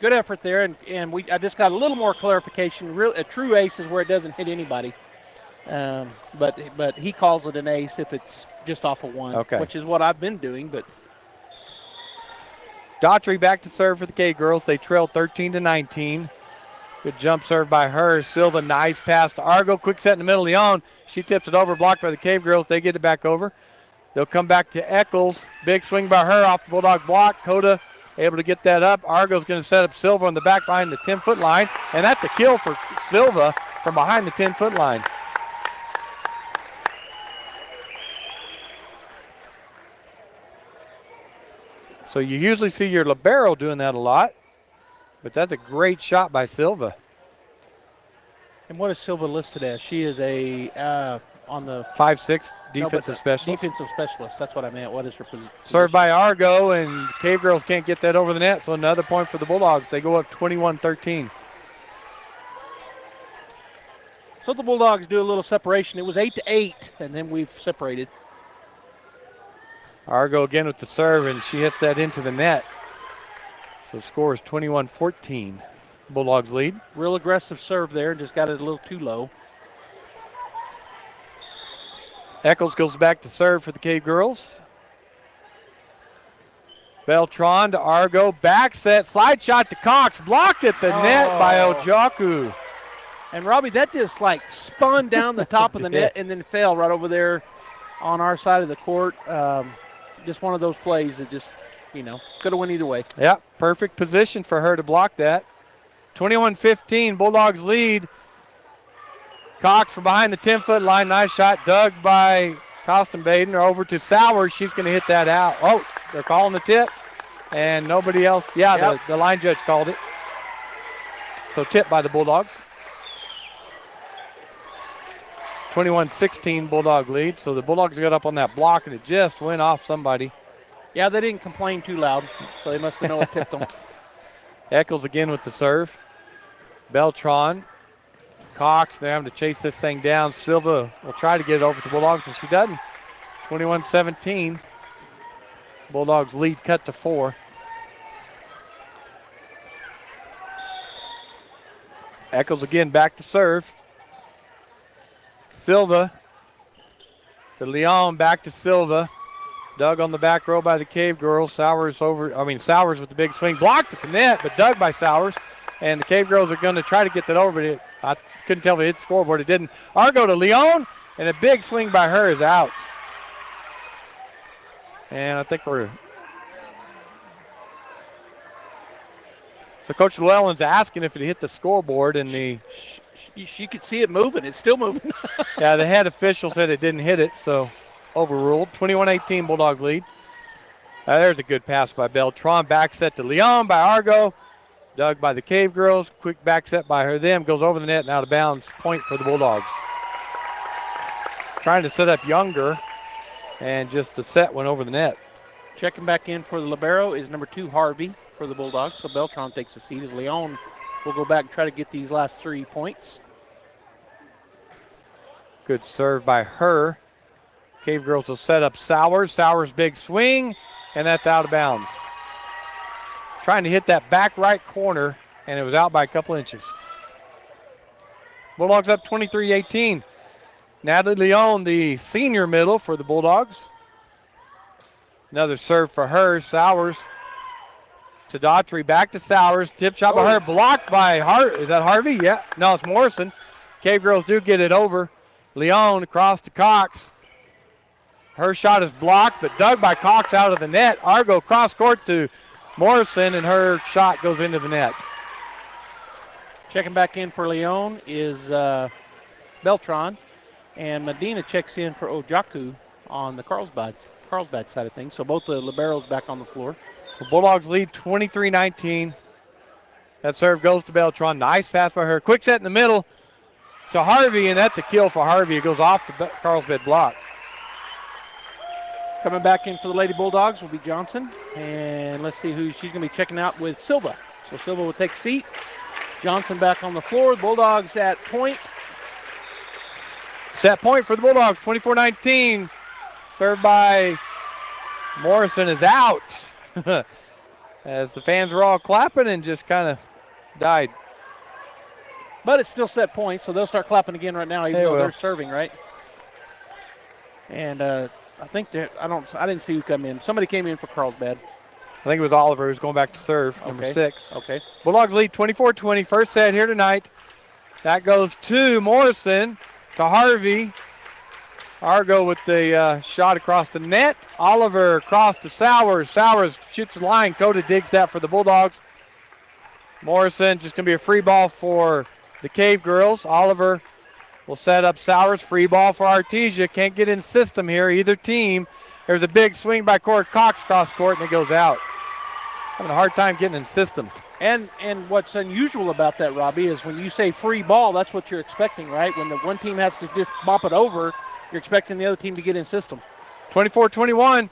[SPEAKER 11] Good effort there, and I just got a little more clarification. A true ace is where it doesn't hit anybody. But he calls it an ace if it's just off of one, which is what I've been doing. But
[SPEAKER 12] Daughtry back to serve for the K girls. They trail 13-19. Good jump serve by her. Silva, nice pass to Argo. Quick set in the middle. Leon, she tips it over, blocked by the Cave girls. They get it back over. They'll come back to Eccles. Big swing by her off the Bulldog block. Coda able to get that up. Argo's going to set up Silva on the back behind the 10-foot line, and that's a kill for Silva from behind the 10-foot line. So you usually see your libero doing that a lot, but that's a great shot by Silva.
[SPEAKER 11] And what is Silva listed as? She is on the
[SPEAKER 12] 5'6" defensive specialist.
[SPEAKER 11] Defensive specialist. That's what I meant. What is her position?
[SPEAKER 12] Served by Argo, and Cave Girls can't get that over the net, so another point for the Bulldogs. They go up 21-13.
[SPEAKER 11] So the Bulldogs do a little separation. It was 8-8, and then we've separated.
[SPEAKER 12] Argo again with the serve, and she hits that into the net. So the score is 21-14. Bulldogs lead.
[SPEAKER 11] Real aggressive serve there, just got it a little too low.
[SPEAKER 12] Eccles goes back to serve for the Cave Girls. Beltran to Argo. Back set. Slide shot to Cox. Blocked at the net by Ojaku.
[SPEAKER 11] And, Robbie, that just, spun down the top of the net and then fell right over there on our side of the court. Just one of those plays that just, could have went either way.
[SPEAKER 12] Yeah, perfect position for her to block that. 21-15, Bulldogs lead. Cox from behind the 10-foot line. Nice shot dug by Kostenbaden. Over to Sowers. She's going to hit that out. Oh, they're calling the tip. And nobody else. Yeah, the line judge called it. So tip by the Bulldogs. 21-16 Bulldog lead. So the Bulldogs got up on that block, and it just went off somebody.
[SPEAKER 11] Yeah, they didn't complain too loud, so they must have known what tipped them.
[SPEAKER 12] Eccles again with the serve. Beltran. Cox, they're having to chase this thing down. Silva will try to get it over to the Bulldogs, and she doesn't. 21-17. Bulldogs lead cut to 4. Eccles again back to serve. Silva to Leon, back to Silva. Dug on the back row by the Cave Girls. Sowers with the big swing. Blocked at the net, but dug by Sowers. And the Cave Girls are going to try to get that over. But I couldn't tell if it hit the scoreboard. It didn't. Argo to Leon, and a big swing by her is out. And I think we're... So Coach Llewellyn's asking if it hit the scoreboard, and
[SPEAKER 11] she could see it moving. It's still moving.
[SPEAKER 12] Yeah, the head official said it didn't hit it, so overruled. 21-18 Bulldog lead. There's a good pass by Beltran. Back set to Leon by Argo. Dug by the Cave Girls. Quick back set by them. Goes over the net and out of bounds. Point for the Bulldogs. Trying to set up Younger, and just the set went over the net.
[SPEAKER 11] Checking back in for the libero is number 2, Harvey, for the Bulldogs. So Beltran takes a seat as Leon will go back and try to get these last 3 points.
[SPEAKER 12] Good serve by her. Cave Girls will set up Sowers. Sowers' big swing, and that's out of bounds. Trying to hit that back right corner, and it was out by a couple inches. Bulldogs up 23-18. Natalie Leon, the senior middle for the Bulldogs. Another serve for her. Sowers to Daughtry. Back to Sowers. Tip shot by her. Blocked by is that Harvey? Yeah. No, it's Morrison. Cave Girls do get it over. Leon across to Cox. Her shot is blocked, but dug by Cox out of the net. Argo cross court to Morrison, and her shot goes into the net.
[SPEAKER 11] Checking back in for Leon is Beltran, and Medina checks in for Ojaku on the Carlsbad side of things. So both the liberos back on the floor.
[SPEAKER 12] The Bulldogs lead 23-19. That serve goes to Beltran. Nice pass by her. Quick set in the middle to Harvey, and that's a kill for Harvey. It goes off the Carlsbad block.
[SPEAKER 11] Coming back in for the Lady Bulldogs will be Johnson. And let's see who she's going to be checking out with Silva. So Silva will take a seat. Johnson back on the floor. Bulldogs at point.
[SPEAKER 12] Set point for the Bulldogs, 24-19. Served by Morrison is out. As the fans were all clapping and just kind of died.
[SPEAKER 11] But it's still set points, so they'll start clapping again right now, even though they're serving, right? And I think I didn't see who come in. Somebody came in for Carlsbad.
[SPEAKER 12] I think it was Oliver who's going back to serve, number 6.
[SPEAKER 11] Okay.
[SPEAKER 12] Bulldogs lead 24-20. First set here tonight. That goes to Morrison, to Harvey. Argo with the shot across the net. Oliver across to Sowers. Sowers shoots the line. Coda digs that for the Bulldogs. Morrison just going to be a free ball for the Cave Girls. Oliver will set up Sowers. Free ball for Artesia. Can't get in system here, either team. There's a big swing by Court Cox cross court, and it goes out. Having a hard time getting in system.
[SPEAKER 11] And what's unusual about that, Robbie, is when you say free ball, that's what you're expecting, right? When the one team has to just bop it over, you're expecting the other team to get in system.
[SPEAKER 12] 24-21.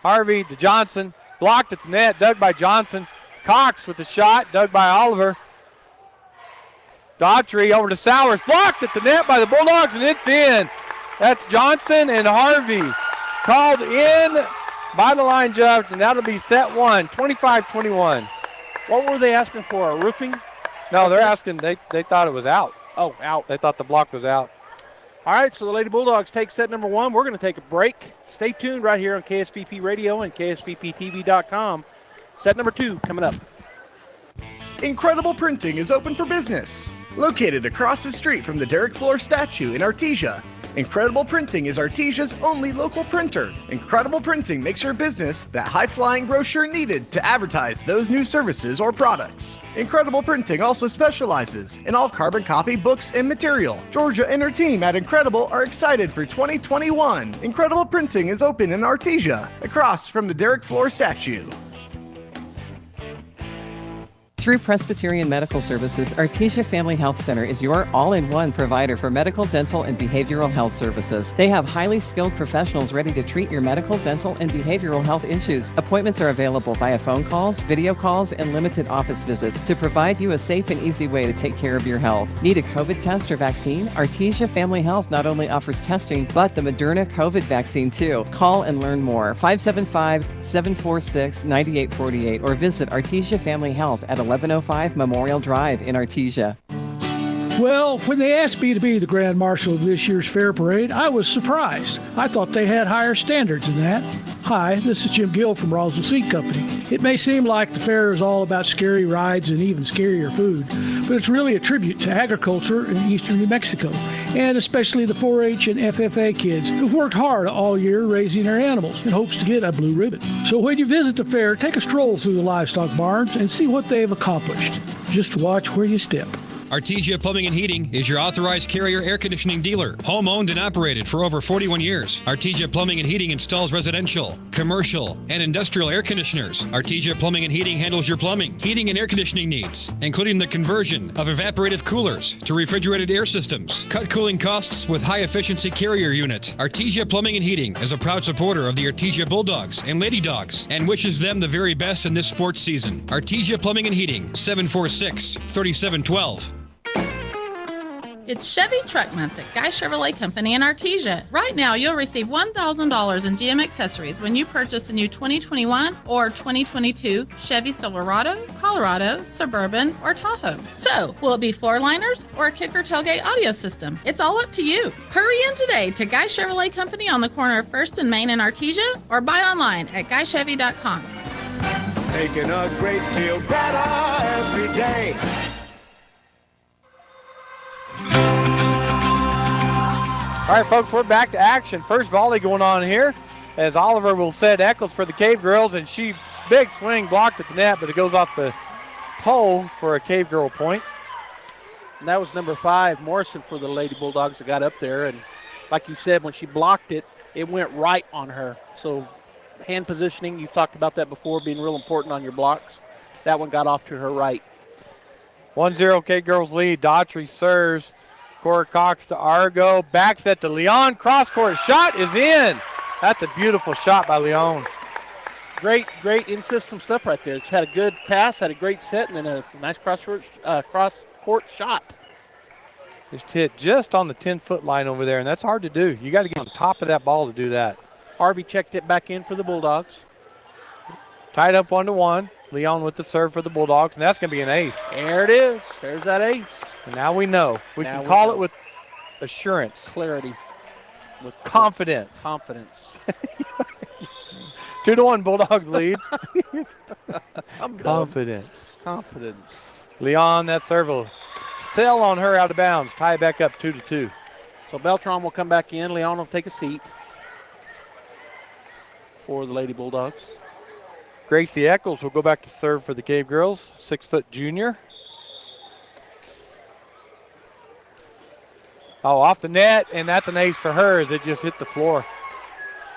[SPEAKER 12] Harvey to Johnson. Blocked at the net. Dug by Johnson. Cox with the shot. Dug by Oliver. Daughtry over to Sowers. Blocked at the net by the Bulldogs, and it's in. That's Johnson and Harvey. Called in by the line judge, and that'll be set one, 25-21.
[SPEAKER 11] What were they asking for, a roofing?
[SPEAKER 12] No, they're asking, they thought it was out.
[SPEAKER 11] Oh, out.
[SPEAKER 12] They thought the block was out.
[SPEAKER 11] All right, so the Lady Bulldogs take set number 1. We're going to take a break. Stay tuned right here on KSVP Radio and KSVPTV.com. Set number 2 coming up.
[SPEAKER 15] Incredible Printing is open for business. Located across the street from the Derek Floor statue in Artesia, Incredible Printing is Artesia's only local printer. Incredible Printing makes your business that high-flying brochure needed to advertise those new services or products. Incredible Printing also specializes in all carbon copy books and material. Georgia and her team at Incredible are excited for 2021. Incredible Printing is open in Artesia, across from the Derek Floor statue.
[SPEAKER 16] Through Presbyterian Medical Services, Artesia Family Health Center is your all-in-one provider for medical, dental, and behavioral health services. They have highly skilled professionals ready to treat your medical, dental, and behavioral health issues. Appointments are available via phone calls, video calls, and limited office visits to provide you a safe and easy way to take care of your health. Need a COVID test or vaccine? Artesia Family Health not only offers testing, but the Moderna COVID vaccine too. Call and learn more. 575-746-9848 or visit Artesia Family Health at 1105 Memorial Drive in Artesia.
[SPEAKER 17] Well, when they asked me to be the Grand Marshal of this year's Fair Parade, I was surprised. I thought they had higher standards than that. Hi, this is Jim Gill from Roswell Seed Company. It may seem like the fair is all about scary rides and even scarier food, but it's really a tribute to agriculture in eastern New Mexico, and especially the 4-H and FFA kids who've worked hard all year raising their animals in hopes to get a blue ribbon. So when you visit the fair, take a stroll through the livestock barns and see what they've accomplished. Just watch where you step.
[SPEAKER 18] Artesia Plumbing and Heating is your authorized Carrier air conditioning dealer. Home owned and operated for over 41 years. Artesia Plumbing and Heating installs residential, commercial, and industrial air conditioners. Artesia Plumbing and Heating handles your plumbing, heating, and air conditioning needs, including the conversion of evaporative coolers to refrigerated air systems. Cut cooling costs with high-efficiency Carrier unit. Artesia Plumbing and Heating is a proud supporter of the Artesia Bulldogs and Lady Dogs and wishes them the very best in this sports season. Artesia Plumbing and Heating, 746-3712.
[SPEAKER 2] It's Chevy Truck Month at Guy Chevrolet Company in Artesia. Right now, you'll receive $1,000 in GM accessories when you purchase a new 2021 or 2022 Chevy Silverado, Colorado, Suburban, or Tahoe. So, will it be floor liners or a kicker tailgate audio system? It's all up to you. Hurry in today to Guy Chevrolet Company on the corner of 1st and Main in Artesia or buy online at GuyChevy.com.
[SPEAKER 3] Making a great deal better every day.
[SPEAKER 12] All right, folks, we're back to action. First volley going on here as Oliver will set Eccles for the Cave Girls, and she big swing blocked at the net, but it goes off the pole for a Cave Girl point.
[SPEAKER 11] And that was number 5, Morrison, for the Lady Bulldogs that got up there. And like you said, when she blocked it, it went right on her. So hand positioning, you've talked about that before, being real important on your blocks. That one got off to her right.
[SPEAKER 12] 1-0 Cave Girls lead. Daughtry serves. Cora Cox to Argo. Back set to Leon. Cross-court shot is in. That's a beautiful shot by Leon.
[SPEAKER 11] Great in-system stuff right there. It's had a good pass, had a great set, and then a nice cross-court shot.
[SPEAKER 12] Just hit just on the 10-foot line over there, and that's hard to do. You got to get on top of that ball to do that.
[SPEAKER 11] Harvey checked it back in for the Bulldogs.
[SPEAKER 12] Tied up 1-1. Leon with the serve for the Bulldogs, and that's going to be an ace.
[SPEAKER 11] There it is. There's that ace.
[SPEAKER 12] And now we know. We can call it with assurance.
[SPEAKER 11] Clarity.
[SPEAKER 12] With confidence.
[SPEAKER 11] Confidence.
[SPEAKER 12] 2-1 Bulldogs lead. Confidence.
[SPEAKER 11] Confidence.
[SPEAKER 12] Leon, that serve will sail on her out of bounds. Tie back up 2-2.
[SPEAKER 11] So Beltran will come back in. Leon will take a seat for the Lady Bulldogs.
[SPEAKER 12] Gracie Eccles will go back to serve for the Cave Girls, 6-foot junior. Oh, off the net, and that's an ace for her as it just hit the floor.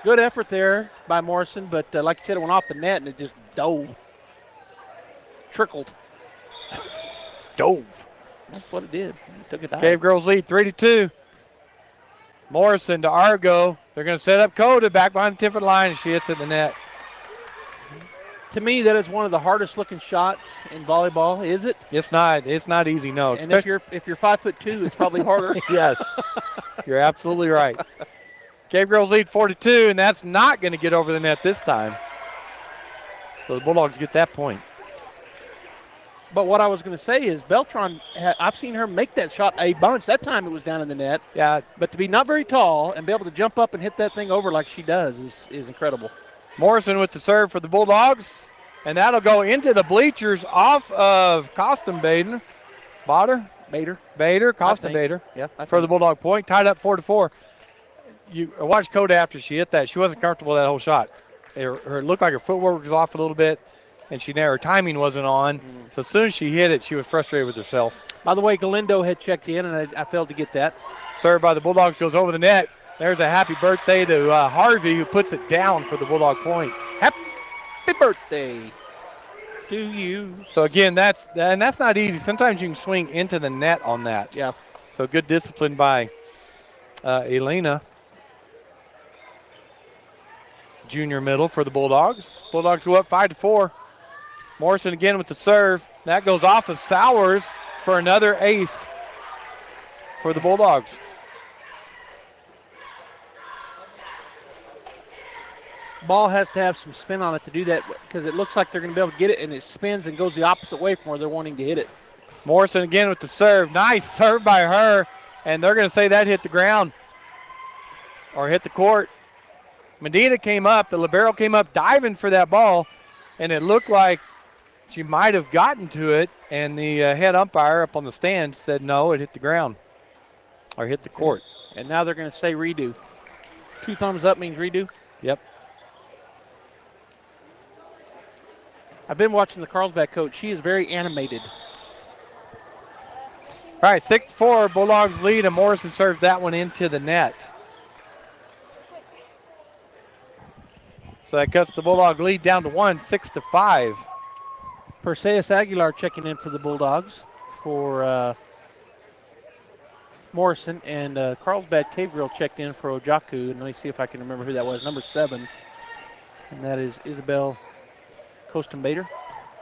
[SPEAKER 11] Good effort there by Morrison, but like you said, it went off the net and it just dove. Trickled.
[SPEAKER 12] Dove.
[SPEAKER 11] That's what it did. It took a dive.
[SPEAKER 12] Cave Girls lead 3-2. Morrison to Argo. They're going to set up Coda back behind the 10-foot line, and she hits it in the net.
[SPEAKER 11] To me, that is one of the hardest looking shots in volleyball. Is it?
[SPEAKER 12] It's not easy, no.
[SPEAKER 11] And if you're 5'2", it's probably harder.
[SPEAKER 12] Yes, you're absolutely right. Cave Girls lead 42, and that's not going to get over the net this time. So the Bulldogs get that point.
[SPEAKER 11] But what I was going to say is Beltran, I've seen her make that shot a bunch. That time it was down in the net.
[SPEAKER 12] Yeah.
[SPEAKER 11] But to be not very tall and be able to jump up and hit that thing over like she does is incredible.
[SPEAKER 12] Morrison with the serve for the Bulldogs, and that'll go into the bleachers off of Kostenbader. Bader, Kostenbader.
[SPEAKER 11] Yeah,
[SPEAKER 12] for the Bulldog point. Tied up 4-4. You watched Coda after she hit that. She wasn't comfortable with that whole shot. It looked like her footwork was off a little bit, and her timing wasn't on. So as soon as she hit it, she was frustrated with herself.
[SPEAKER 11] By the way, Galindo had checked in, and I failed to get that.
[SPEAKER 12] Serve by the Bulldogs goes over the net. There's a happy birthday to Harvey, who puts it down for the Bulldog point.
[SPEAKER 11] Happy birthday to you.
[SPEAKER 12] So again, that's not easy. Sometimes you can swing into the net on that.
[SPEAKER 11] Yeah.
[SPEAKER 12] So good discipline by Elena. Junior middle for the Bulldogs. Bulldogs go up 5-4. Morrison again with the serve. That goes off of Sowers for another ace for the Bulldogs.
[SPEAKER 11] Ball has to have some spin on it to do that because it looks like they're going to be able to get it, and it spins and goes the opposite way from where they're wanting to hit it.
[SPEAKER 12] Morrison again with the serve. Nice serve by her, and they're going to say that hit the ground or hit the court. Medina came up, the libero came up diving for that ball, and it looked like she might have gotten to it, and the head umpire up on the stand said no, it hit the ground or hit the court.
[SPEAKER 11] And now they're going to say redo. 2 thumbs up means redo?
[SPEAKER 12] Yep.
[SPEAKER 11] I've been watching the Carlsbad coach. She is very animated.
[SPEAKER 12] All right, 6-4, Bulldogs lead, and Morrison serves that one into the net. So that cuts the Bulldog lead down to 1, 6-5.
[SPEAKER 11] Perseus Aguilar checking in for the Bulldogs for Morrison, and Carlsbad Cave Girl checked in for Ojaku. And let me see if I can remember who that was, number 7. And that is Isabel Kostenbader.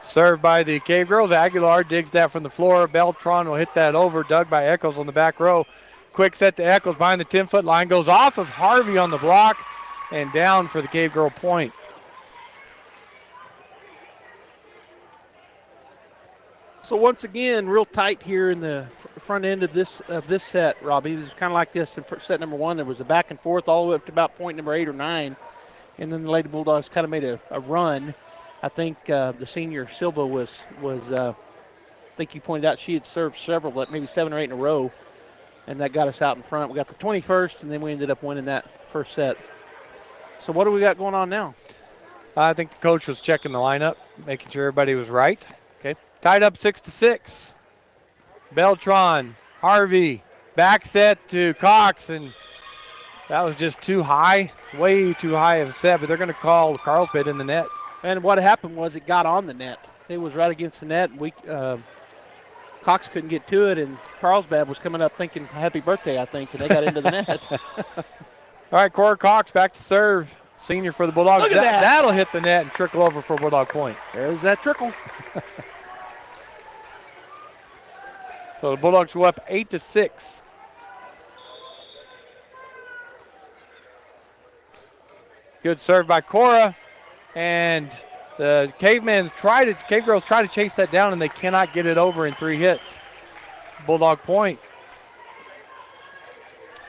[SPEAKER 12] Served by the Cave Girls. Aguilar digs that from the floor. Beltran will hit that over. Dug by Eccles on the back row. Quick set to Eccles behind the 10-foot line. Goes off of Harvey on the block and down for the Cave Girl point.
[SPEAKER 11] So once again, real tight here in the front end of this set, Robbie. It was kind of like this in set number 1. There was a back and forth all the way up to about point number 8 or 9. And then the Lady Bulldogs kind of made a run. I think the senior Silva was I think you pointed out she had served several, maybe 7 or 8 in a row. and that got us out in front. We got the 21st, and then we ended up winning that first set. So what do we got going on now?
[SPEAKER 12] I think the coach was checking the lineup, making sure everybody was right. Okay. Tied up 6-6. Beltran, Harvey, back set to Cox, and that was just too high, way too high of a set, but they're going to call Carlsbad in the net.
[SPEAKER 11] And what happened was it got on the net. It was right against the net, and Cox couldn't get to it, and Carlsbad was coming up thinking happy birthday, I think, and they got into the net.
[SPEAKER 12] All right, Cora Cox back to serve. Senior for the Bulldogs.
[SPEAKER 11] Look at that.
[SPEAKER 12] That'll hit the net and trickle over for Bulldog point.
[SPEAKER 11] There's that trickle.
[SPEAKER 12] So the Bulldogs go up 8-6. Good serve by Cora, and the Cave Girls try to chase that down, and they cannot get it over in 3 hits. Bulldog point.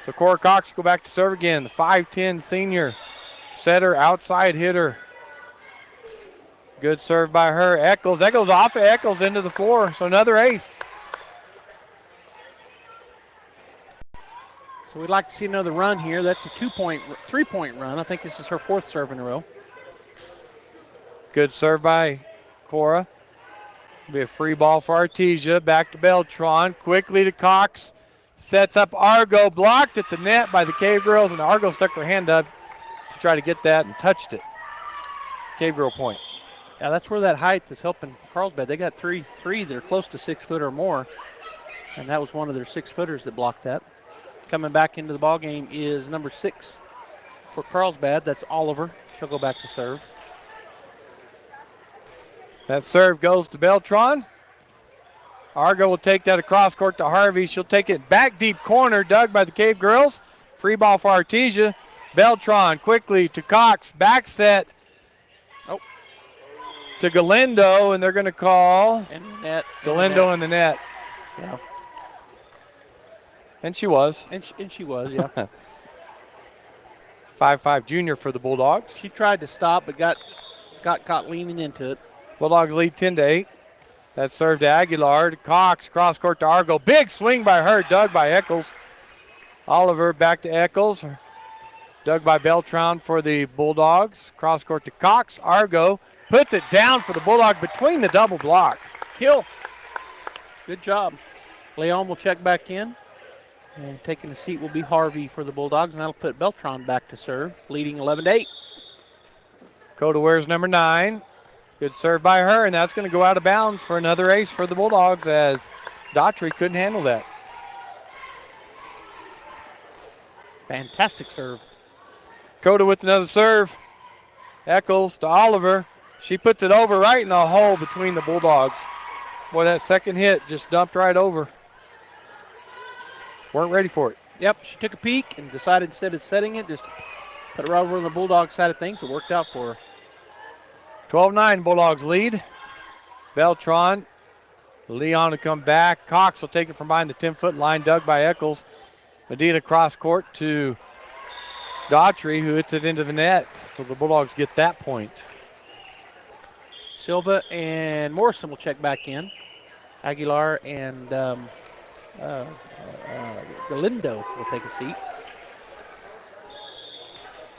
[SPEAKER 12] So Cora Cox go back to serve again. The 5'10 senior setter, outside hitter. Good serve by her. Eccles off of Eccles into the floor. So another ace.
[SPEAKER 11] So we'd like to see another run here. That's a 3-point run. I think this is her 4th serve in a row.
[SPEAKER 12] Good serve by Cora. Be a free ball for Artesia. Back to Beltran. Quickly to Cox. Sets up Argo. Blocked at the net by the Cave Girls, and Argo stuck her hand up to try to get that and touched it. Cave Girl point.
[SPEAKER 11] Yeah, that's where that height is helping Carlsbad. They got three that are close to 6 foot or more, and that was one of their 6-footers that blocked that. Coming back into the ball game is number 6 for Carlsbad. That's Oliver. She'll go back to serve.
[SPEAKER 12] That serve goes to Beltran. Argo will take that across court to Harvey. She'll take it back deep corner, dug by the Cave Girls. Free ball for Artesia. Beltran quickly to Cox. Back set to Galindo, and they're going to call Galindo in the net.
[SPEAKER 11] Yeah.
[SPEAKER 12] And she was.
[SPEAKER 11] And she was, yeah.
[SPEAKER 12] 5'5" junior for the Bulldogs.
[SPEAKER 11] She tried to stop, but got caught leaning into it.
[SPEAKER 12] Bulldogs lead 10-8. That serve to Aguilar. To Cox, cross court to Argo. Big swing by her, dug by Eccles. Oliver back to Eccles. Dug by Beltran for the Bulldogs. Cross court to Cox. Argo puts it down for the Bulldog between the double block.
[SPEAKER 11] Kill. Good job. Leon will check back in. And taking the seat will be Harvey for the Bulldogs, and that'll put Beltran back to serve, leading 11-8.
[SPEAKER 12] Coda wears number 9. Good serve by her, and that's going to go out of bounds for another ace for the Bulldogs as Daughtry couldn't handle that.
[SPEAKER 11] Fantastic serve.
[SPEAKER 12] Coda with another serve. Eccles to Oliver. She puts it over right in the hole between the Bulldogs. Boy, that second hit just dumped right over. Weren't ready for it.
[SPEAKER 11] Yep, she took a peek and decided instead of setting it, just put it right over on the Bulldog side of things. It worked out for her.
[SPEAKER 12] 12-9, Bulldogs lead. Beltran, Leon to come back. Cox will take it from behind the 10-foot line, dug by Eccles. Medina cross court to Daughtry, who hits it into the net. So the Bulldogs get that point.
[SPEAKER 11] Silva and Morrison will check back in. Aguilar and Galindo will take a seat.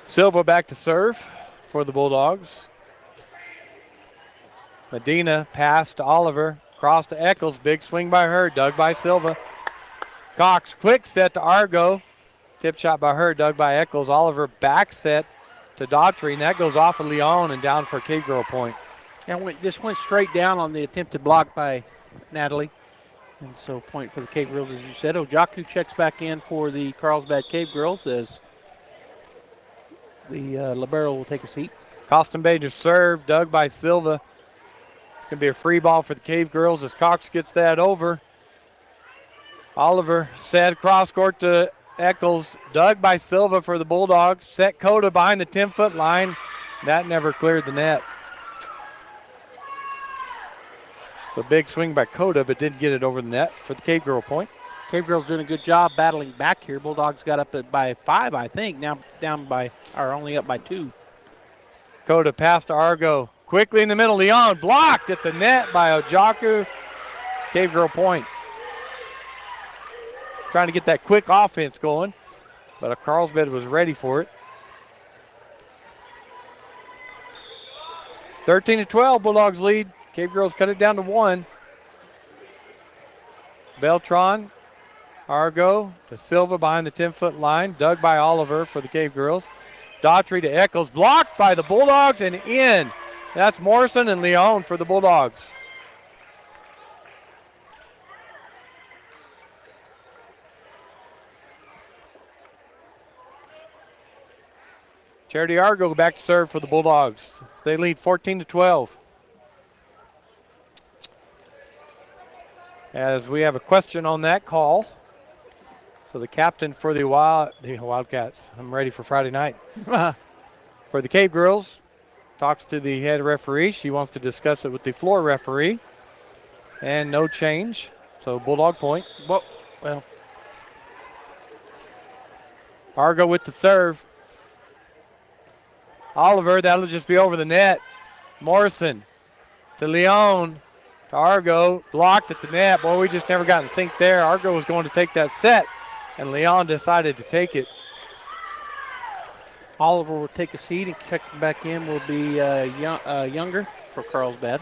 [SPEAKER 12] Silva back to serve for the Bulldogs. Medina pass to Oliver. Cross to Eccles. Big swing by her. Dug by Silva. Cox quick set to Argo. Tip shot by her. Dug by Eccles. Oliver back set to Daughtry. And that goes off of Leon and down for a Cave Girl point.
[SPEAKER 11] Yeah, just went straight down on the attempted block by Natalie. And so point for the Cave Girls, as you said. Ojaku checks back in for the Carlsbad Cave Girls as the libero will take a seat.
[SPEAKER 12] Costin Bader serve. Dug by Silva. It's going to be a free ball for the Cave Girls as Cox gets that over. Oliver set cross court to Eccles. Dug by Silva for the Bulldogs. Set Coda behind the 10-foot line. That never cleared the net. So big swing by Coda, but didn't get it over the net for the Cave Girl point.
[SPEAKER 11] Cave Girls doing a good job battling back here. Bulldogs got up by 5, I think. Now only up by 2.
[SPEAKER 12] Coda pass to Argo. Quickly in the middle, Leon blocked at the net by Ojaku. Cave Girl point. trying to get that quick offense going, but Carlsbad was ready for it. 13-12, Bulldogs lead. Cave Girls cut it down to 1. Beltran, Argo to Silva behind the 10-foot line. Dug by Oliver for the Cave Girls. Daughtry to Eccles, blocked by the Bulldogs and in. That's Morrison and Leon for the Bulldogs. Charity Argo back to serve for the Bulldogs. They lead 14-12. As we have a question on that call. So the captain for the Wildcats, I'm ready for Friday night. For the Cave Girls, talks to the head referee. She wants to discuss it with the floor referee. And no change. So Bulldog point. Well. Argo with the serve. Oliver, that'll just be over the net. Morrison to Leon. To Argo, blocked at the net. Boy, we just never got in sync there. Argo was going to take that set, and Leon decided to take it.
[SPEAKER 11] Oliver will take a seat, and checking back in will be Younger for Carlsbad.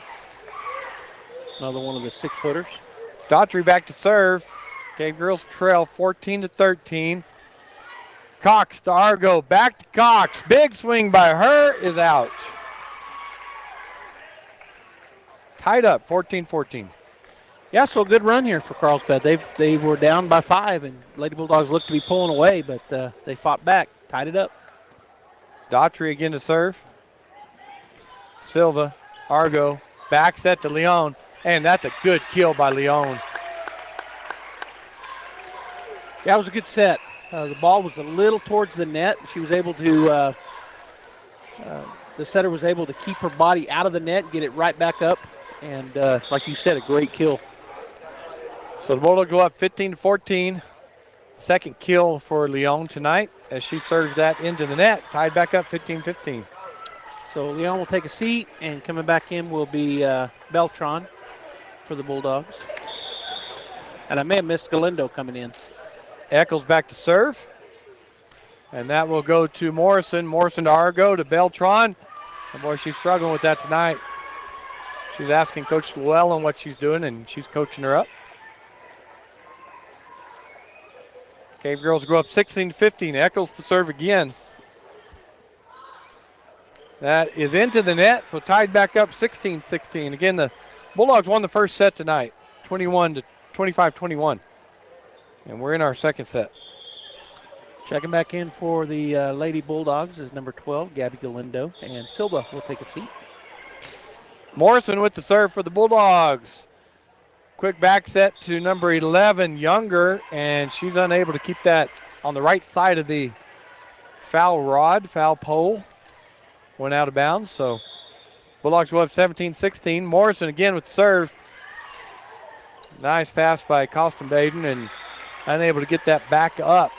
[SPEAKER 11] Another one of the 6-footers.
[SPEAKER 12] Daughtry back to serve. Cave Girls trail 14-13. Cox to Argo, back to Cox. Big swing by her is out. Tied up, 14-14.
[SPEAKER 11] Yeah, so a good run here for Carlsbad. They were down by 5, and Lady Bulldogs looked to be pulling away, but they fought back, tied it up.
[SPEAKER 12] Daughtry again to serve. Silva, Argo, back set to Leon, and that's a good kill by Leon.
[SPEAKER 11] Yeah, it was a good set. The ball was a little towards the net. She was able to, the setter was able to keep her body out of the net, get it right back up, and like you said, a great kill.
[SPEAKER 12] So the Bulldogs go up 15-14. Second kill for Leon tonight as she serves that into the net, tied back up 15-15.
[SPEAKER 11] So Leon will take a seat, and coming back in will be Beltran for the Bulldogs. And I may have missed Galindo coming in.
[SPEAKER 12] Eccles back to serve. And that will go to Morrison. Morrison to Argo to Beltran. And boy, she's struggling with that tonight. She's asking Coach Llewellyn what she's doing, and she's coaching her up. Cave Girls go up 16-15. Eccles to serve again. That is into the net, so tied back up 16-16. Again, the Bulldogs won the first set tonight, 25-21. And we're in our second set.
[SPEAKER 11] Checking back in for the Lady Bulldogs is number 12, Gabby Galindo, and Silva will take a seat.
[SPEAKER 12] Morrison with the serve for the Bulldogs. Quick back set to number 11, Younger, and she's unable to keep that on the right side of the foul pole. Went out of bounds, so Bulldogs go up 17-16. Morrison again with the serve. Nice pass by Kostenbaden, and unable to get that back up.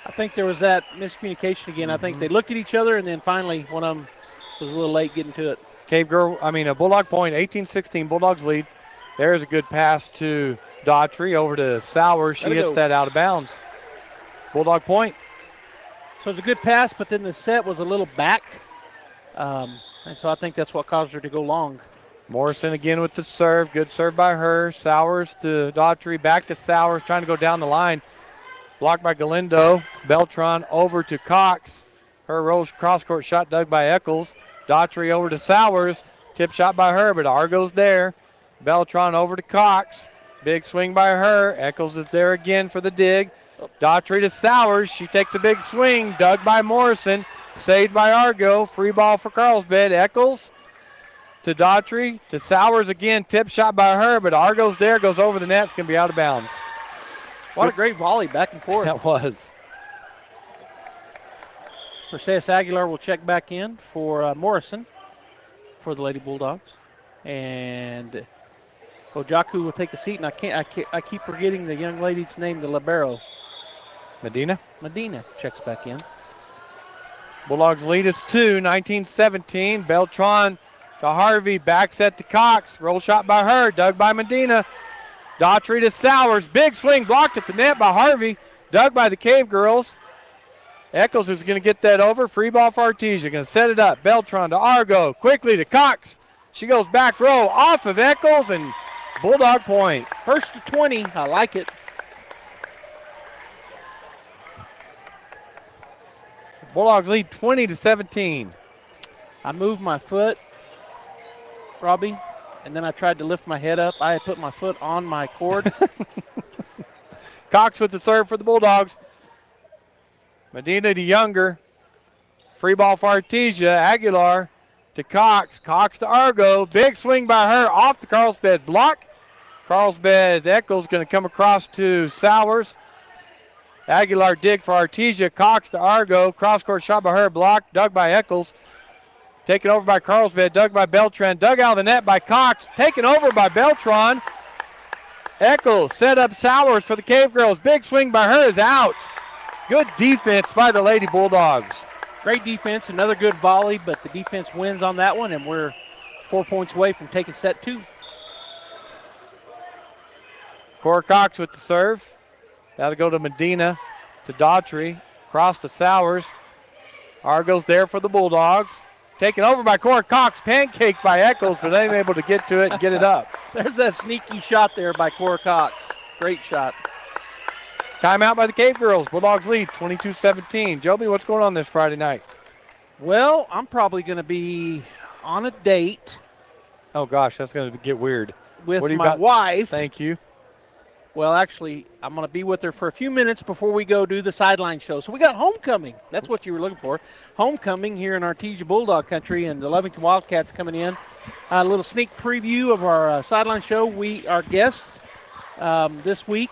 [SPEAKER 11] I think there was that miscommunication again. I think they looked at each other, and then finally one of them was a little late getting to it.
[SPEAKER 12] A Bulldog point, 18-16, Bulldogs lead. There's a good pass to Daughtry over to Sowers. She hits that out of bounds. Bulldog point.
[SPEAKER 11] So it's a good pass, but then the set was a little back. And so I think that's what caused her to go long.
[SPEAKER 12] Morrison again with the serve. Good serve by her. Sowers to Daughtry. Back to Sowers, trying to go down the line. Blocked by Galindo. Beltran over to Cox. Her rolls cross-court shot dug by Eccles. Daughtry over to Sowers. Tip shot by her, but Argo's there. Beltran over to Cox. Big swing by her. Eccles is there again for the dig. Daughtry to Sowers. She takes a big swing. Dug by Morrison. Saved by Argo. Free ball for Carlsbad. Eccles to Daughtry, to Sowers again. Tip shot by her, but Argo's there, goes over the net. It's going to be out of bounds.
[SPEAKER 11] What a great volley back and forth.
[SPEAKER 12] That was.
[SPEAKER 11] Perseus Aguilar will check back in for Morrison for the Lady Bulldogs. And Ojaku will take a seat, and I keep forgetting the young lady's name, the libero.
[SPEAKER 12] Medina
[SPEAKER 11] checks back in.
[SPEAKER 12] Bulldogs lead is 2, 19-17. Beltran to Harvey, back set to Cox. Roll shot by her, dug by Medina. Daughtry to Sowers. Big swing blocked at the net by Harvey. Dug by the Cave Girls. Eccles is going to get that over. Free ball for Artesia. Going to set it up. Beltran to Argo. Quickly to Cox. She goes back row off of Eccles and Bulldog point.
[SPEAKER 11] First to 20. I like it.
[SPEAKER 12] Bulldogs lead 20-17.
[SPEAKER 11] I moved my foot, Robbie, and then I tried to lift my head up. I had put my foot on my cord.
[SPEAKER 12] Cox with the serve for the Bulldogs. Medina to Younger. Free ball for Artesia. Aguilar to Cox. Cox to Argo. Big swing by her off the Carlsbad block. Carlsbad Eccles going to come across to Sowers. Aguilar dig for Artesia. Cox to Argo. Cross-court shot by her. Blocked. Dug by Eccles. Taken over by Carlsbad. Dug by Beltran. Dug out of the net by Cox. Taken over by Beltran. Eccles set up Sowers for the Cave Girls. Big swing by her is out. Good defense by the Lady Bulldogs.
[SPEAKER 11] Great defense. Another good volley, but the defense wins on that one, and we're 4 points away from taking set 2.
[SPEAKER 12] Cora Cox with the serve. That'll go to Medina, to Daughtry. Cross to Sowers. Argo's there for the Bulldogs. Taken over by Cora Cox. Pancaked by Eccles, but ain't able to get to it and get it up.
[SPEAKER 11] There's that sneaky shot there by Cora Cox. Great shot.
[SPEAKER 12] Timeout by the Cave Girls. Bulldogs lead 22-17. Joby, what's going on this Friday night?
[SPEAKER 11] Well, I'm probably going to be on a date.
[SPEAKER 12] Oh, gosh, that's going to get weird.
[SPEAKER 11] With my wife.
[SPEAKER 12] Thank you.
[SPEAKER 11] Well, actually, I'm going to be with her for a few minutes before we go do the sideline show. So we got homecoming. That's what you were looking for. Homecoming here in Artesia Bulldog country, and the Lovington Wildcats coming in. A little sneak preview of our sideline show. Our guest this week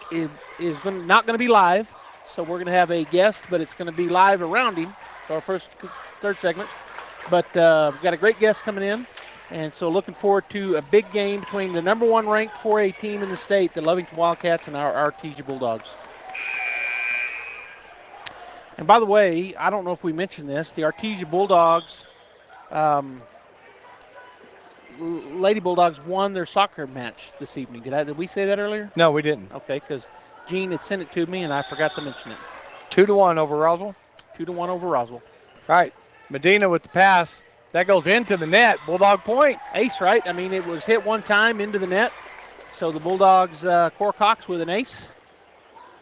[SPEAKER 11] is not going to be live, so we're going to have a guest, but it's going to be live around him. So our third segments. But we've got a great guest coming in. And so looking forward to a big game between the number 1 ranked 4A team in the state, the Lovington Wildcats, and our Artesia Bulldogs. And by the way, I don't know if we mentioned this, the Artesia Bulldogs, Lady Bulldogs won their soccer match this evening. Did we say that earlier?
[SPEAKER 12] No, we didn't.
[SPEAKER 11] Okay, because Gene had sent it to me, and I forgot to mention it.
[SPEAKER 12] 2-1 over Roswell.
[SPEAKER 11] 2-1 over Roswell.
[SPEAKER 12] All right, Medina with the pass. That goes into the net. Bulldog point.
[SPEAKER 11] Ace, right? I mean, it was hit one time into the net. So the Bulldogs, Cora Cox with an ace.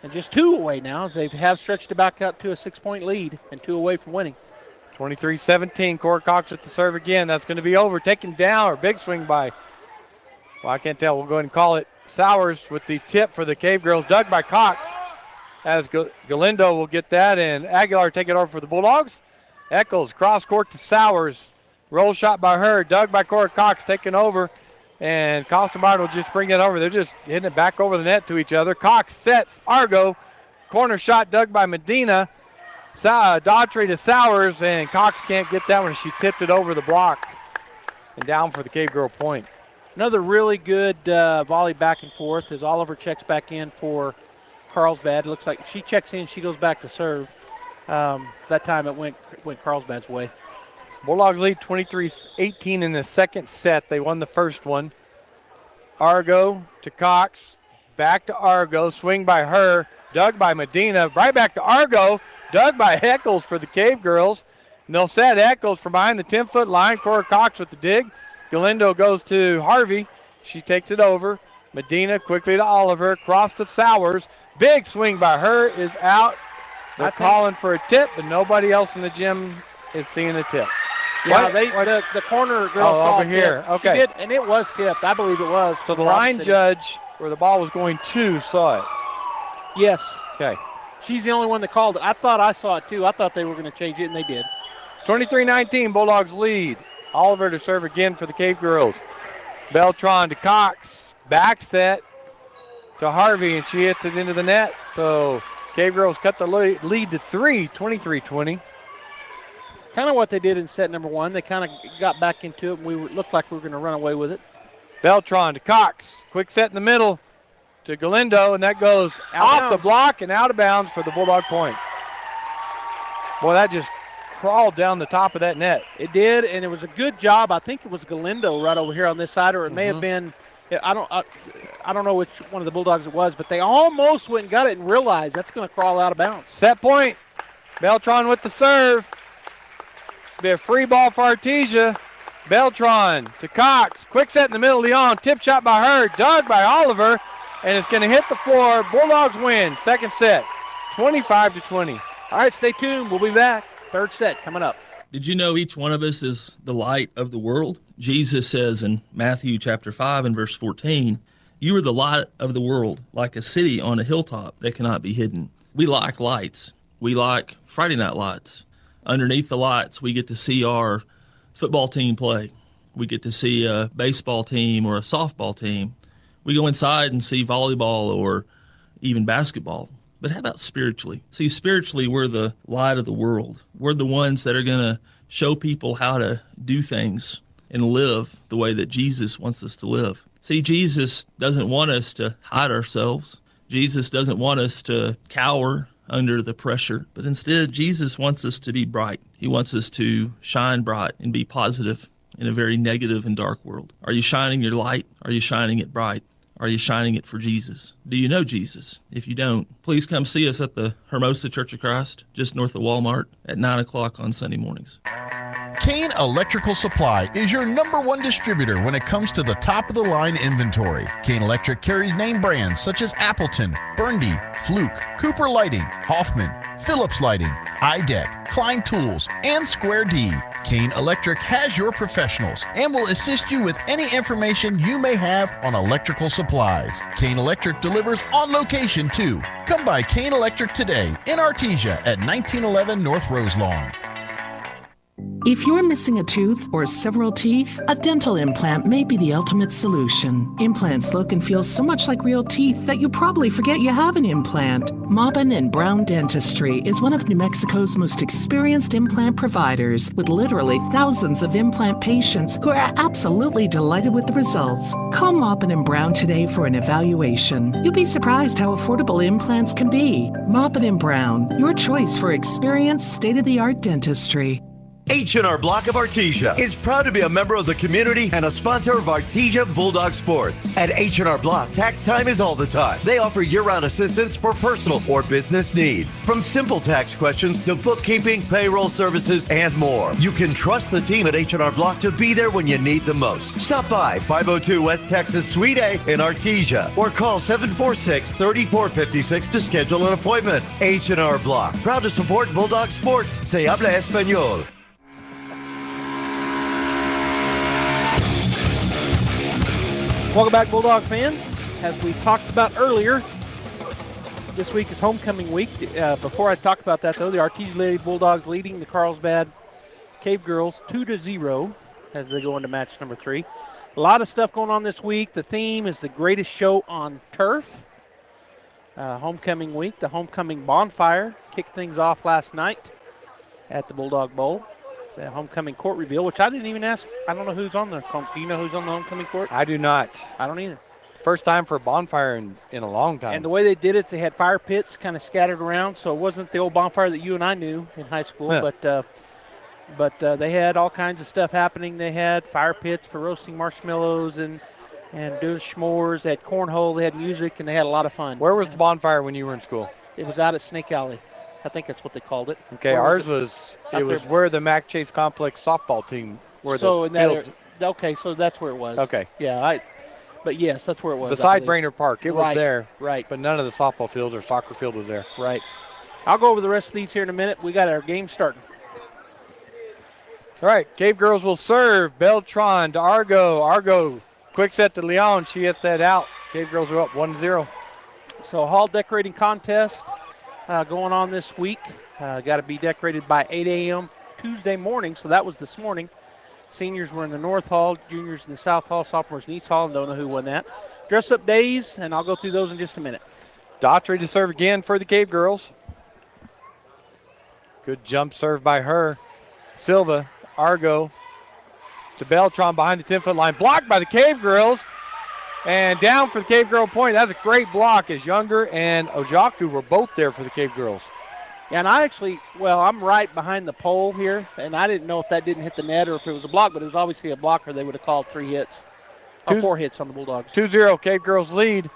[SPEAKER 11] And just 2 away now as they have stretched it back out to a 6-point lead and 2 away from winning.
[SPEAKER 12] 23-17. Cora Cox with the serve again. That's going to be over. Taken down, or big swing by, well, I can't tell. We'll go ahead and call it Sowers with the tip for the Cave Girls. Dug by Cox as Galindo will get that, and Aguilar take it over for the Bulldogs. Eccles cross court to Sowers. Roll shot by her, dug by Cora Cox, taken over, and Costamard will just bring it over. They're just hitting it back over the net to each other. Cox sets Argo. Corner shot dug by Medina. Daughtry to Sowers, and Cox can't get that one. She tipped it over the block and down for the Cave Girl point.
[SPEAKER 11] Another really good volley back and forth as Oliver checks back in for Carlsbad. It looks like she checks in, she goes back to serve. That time it went Carlsbad's way.
[SPEAKER 12] Bulldogs lead 23-18 in the second set. They won the first one. Argo to Cox. Back to Argo. Swing by her. Dug by Medina. Right back to Argo. Dug by Eccles for the Cave Girls. And they'll set Eccles from behind the 10-foot line. Cora Cox with the dig. Galindo goes to Harvey. She takes it over. Medina quickly to Oliver. Cross to Sowers. Big swing by her is out. They're calling for a tip, but nobody else in the gym is seeing a tip.
[SPEAKER 11] Yeah, the corner girl saw
[SPEAKER 12] over here.
[SPEAKER 11] Tip.
[SPEAKER 12] Okay.
[SPEAKER 11] She did, and it was tipped. I believe it was.
[SPEAKER 12] So the line judge, where the ball was going to, saw it.
[SPEAKER 11] Yes.
[SPEAKER 12] Okay.
[SPEAKER 11] She's the only one that called it. I thought I saw it too. I thought they were going to change it, and they did.
[SPEAKER 12] 23-19, Bulldogs lead. Oliver to serve again for the Cave Girls. Beltran to Cox. Back set to Harvey, and she hits it into the net. So Cave Girls cut the lead to 3, 23-20.
[SPEAKER 11] Kind of what they did in set number 1. They kind of got back into it, and looked like we were going to run away with it.
[SPEAKER 12] Beltran to Cox. Quick set in the middle to Galindo, and that goes off the block and out of bounds for the Bulldog point. Boy, that just crawled down the top of that net.
[SPEAKER 11] It did, and it was a good job. I think it was Galindo right over here on this side, or it may have been. I don't know which one of the Bulldogs it was, but they almost went and got it and realized that's going to crawl out of bounds.
[SPEAKER 12] Set point. Beltran with the serve. Be a free ball for Artesia. Beltran to Cox. Quick set in the middle. Leon. Tip shot by her. Dug by Oliver. And it's going to hit the floor. Bulldogs win. Second set. 25-20.
[SPEAKER 11] All right, stay tuned. We'll be back. Third set coming up.
[SPEAKER 1] Did you know each one of us is the light of the world? Jesus says in Matthew chapter 5 and verse 14, you are the light of the world, like a city on a hilltop that cannot be hidden. We like lights. We like Friday night lights. Underneath the lights, we get to see our football team play. We get to see a baseball team or a softball team. We go inside and see volleyball or even basketball. But how about spiritually? See, spiritually, we're the light of the world. We're the ones that are going to show people how to do things and live the way that Jesus wants us to live. See, Jesus doesn't want us to hide ourselves. Jesus doesn't want us to cower under the pressure. But instead, Jesus wants us to be bright. He wants us to shine bright and be positive in a very negative and dark world. Are you shining your light? Are you shining it bright? Are you shining it for Jesus? Do you know Jesus? If you don't, please come see us at the Hermosa Church of Christ, just north of Walmart, at 9 o'clock on Sunday mornings.
[SPEAKER 9] Kane Electrical Supply is your #1 distributor when it comes to the top-of-the-line inventory. Kane Electric carries name brands such as Appleton, Burndy, Fluke, Cooper Lighting, Hoffman, Phillips Lighting, iDeck, Klein Tools, and Square D. Kane Electric has your professionals and will assist you with any information you may have on electrical supplies. Kane Electric delivers on location too. Come by Kane Electric today in Artesia at 1911 North Roselawn.
[SPEAKER 19] If you're missing a tooth or several teeth, a dental implant may be the ultimate solution. Implants look and feel so much like real teeth that you probably forget you have an implant. Maupin and Brown Dentistry is one of New Mexico's most experienced implant providers, with literally thousands of implant patients who are absolutely delighted with the results. Call Maupin and Brown today for an evaluation. You'll be surprised how affordable implants can be. Maupin and Brown, your choice for experienced, state-of-the-art dentistry.
[SPEAKER 20] H&R Block of Artesia is proud to be a member of the community and a sponsor of Artesia Bulldog Sports. At H&R Block, tax time is all the time. They offer year-round assistance for personal or business needs. From simple tax questions to bookkeeping, payroll services, and more. You can trust the team at H&R Block to be there when you need the most. Stop by 502 West Texas Suite A in Artesia or call 746-3456 to schedule an appointment. H&R Block, proud to support Bulldog Sports. Se habla español.
[SPEAKER 11] Welcome back, Bulldog fans. As we talked about earlier, this week is homecoming week. Before I talk about that, though, the Artesia Lady Bulldogs leading the Carlsbad Cave Girls 2-0 as they go into match number 3. A lot of stuff going on this week. The theme is the greatest show on turf. Homecoming week, the homecoming bonfire kicked things off last night at the Bulldog Bowl. The homecoming court reveal, which I didn't even ask. I don't know who's on the. Do you know who's on the homecoming court?
[SPEAKER 12] I do not.
[SPEAKER 11] I don't either.
[SPEAKER 12] First time for a bonfire in a long time.
[SPEAKER 11] And the way they did it, they had fire pits kind of scattered around, so it wasn't the old bonfire that you and I knew in high school.
[SPEAKER 12] Yeah.
[SPEAKER 11] But they had all kinds of stuff happening. They had fire pits for roasting marshmallows and doing s'mores. They had cornhole. They had music, and they had a lot of fun.
[SPEAKER 12] Where was the bonfire when you were in school?
[SPEAKER 11] It was out at Snake Alley. I think that's what they called it.
[SPEAKER 12] Okay, ours was where the Mac Chase Complex softball team were. So
[SPEAKER 11] okay, so that's where it was.
[SPEAKER 12] Okay.
[SPEAKER 11] Yeah, but yes, that's where it was.
[SPEAKER 12] Beside Brainerd Park, it was there.
[SPEAKER 11] Right.
[SPEAKER 12] But none of the softball fields or soccer field was there.
[SPEAKER 11] Right. I'll go over the rest of these here in a minute. We got our game starting.
[SPEAKER 12] All right, Cave Girls will serve. Beltran to Argo. Argo, quick set to Leon. She hits that out. Cave Girls are up 1-0.
[SPEAKER 11] So hall decorating contest going on this week. Got to be decorated by 8 a.m. Tuesday morning, so that was this morning. Seniors were in the North Hall, juniors in the South Hall, sophomores in East Hall, and don't know who won that. Dress-up days, and I'll go through those in just a minute.
[SPEAKER 12] Daughtry to serve again for the Cave Girls. Good jump serve by her. Silva, Argo, to Beltran behind the 10-foot line. Blocked by the Cave Girls. And down for the Cave Girl point. That's a great block as Younger and Ojaku were both there for the Cave Girls.
[SPEAKER 11] And I'm right behind the pole here, and I didn't know if that didn't hit the net or if it was a block, but it was obviously a blocker. They would have called 3 hits. 4 hits on the Bulldogs.
[SPEAKER 12] 2-0, Cave Girls lead.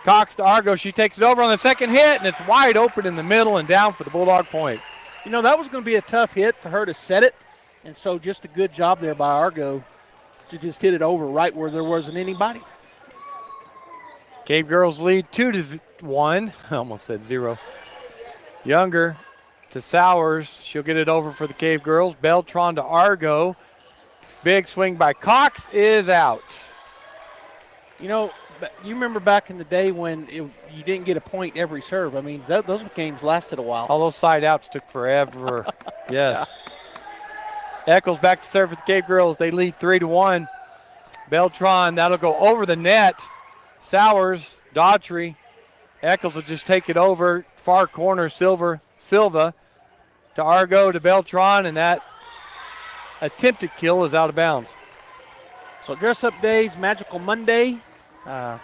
[SPEAKER 12] Cox to Argo. She takes it over on the second hit, and it's wide open in the middle and down for the Bulldog point.
[SPEAKER 11] You know, that was going to be a tough hit for her to set it, and so just a good job there by Argo to just hit it over right where there wasn't anybody.
[SPEAKER 12] Cave Girls lead 2-1. I almost said 0. Younger to Sowers. She'll get it over for the Cave Girls. Beltran to Argo. Big swing by Cox is out.
[SPEAKER 11] You know, you remember back in the day when you didn't get a point every serve. I mean, those games lasted a while.
[SPEAKER 12] All those side outs took forever. Yes. Eccles back to serve with the Cave Girls. They lead 3-1. Beltran, that'll go over the net. Sowers, Daughtry. Eccles will just take it over. Far corner, Silva to Argo to Beltran, and that attempted kill is out of bounds.
[SPEAKER 11] So dress-up days, Magical Monday. A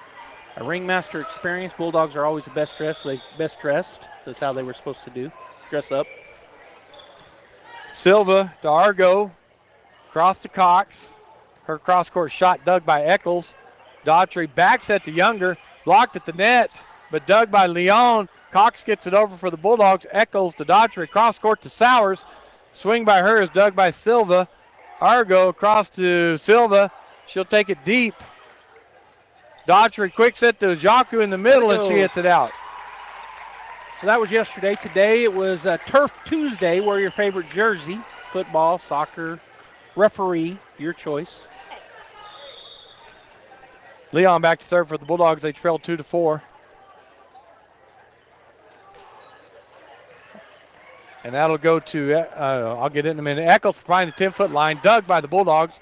[SPEAKER 11] ringmaster experience. Bulldogs are always the best dressed. That's how they were supposed to do. Dress up.
[SPEAKER 12] Silva to Argo. Cross to Cox. Her cross-court shot dug by Eccles. Daughtry back set to Younger. Blocked at the net, but dug by Leon. Cox gets it over for the Bulldogs. Eccles to Daughtry. Cross-court to Sowers. Swing by her is dug by Silva. Argo across to Silva. She'll take it deep. Daughtry quick set to Jaku in the middle, and she hits it out.
[SPEAKER 11] So that was yesterday. Today it was Turf Tuesday. Wear your favorite jersey. Football, soccer, referee, your choice.
[SPEAKER 12] Leon back to serve for the Bulldogs. They trail 2-4. And that'll go to, I'll get it in a minute. Eccles behind the 10-foot line, dug by the Bulldogs.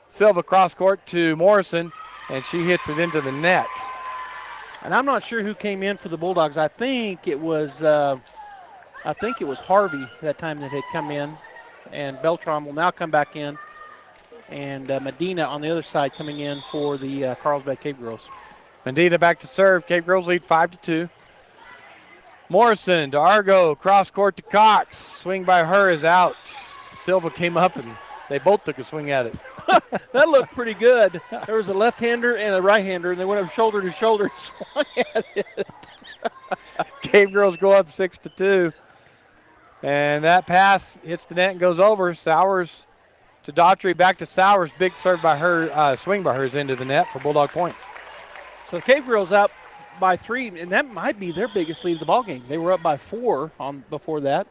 [SPEAKER 12] Silva cross court to Morrison, and she hits it into the net.
[SPEAKER 11] And I'm not sure who came in for the Bulldogs. I think it was Harvey that time that had come in, and Beltran will now come back in, and Medina on the other side coming in for the Carlsbad Cave Girls.
[SPEAKER 12] Medina back to serve. Cave Girls lead 5-2. Morrison to Argo, cross court to Cox. Swing by her is out. Silva came up and they both took a swing at it.
[SPEAKER 11] That looked pretty good. There was a left-hander and a right-hander, and they went up shoulder to shoulder and swung at it.
[SPEAKER 12] Cave Girls go up 6-2. And that pass hits the net and goes over. Sowers to Daughtry, back to Sowers. Big serve by her, swing by hers into the net for Bulldog point.
[SPEAKER 11] So the Cave Girls up by 3, and that might be their biggest lead of the ballgame. They were up by 4 before that.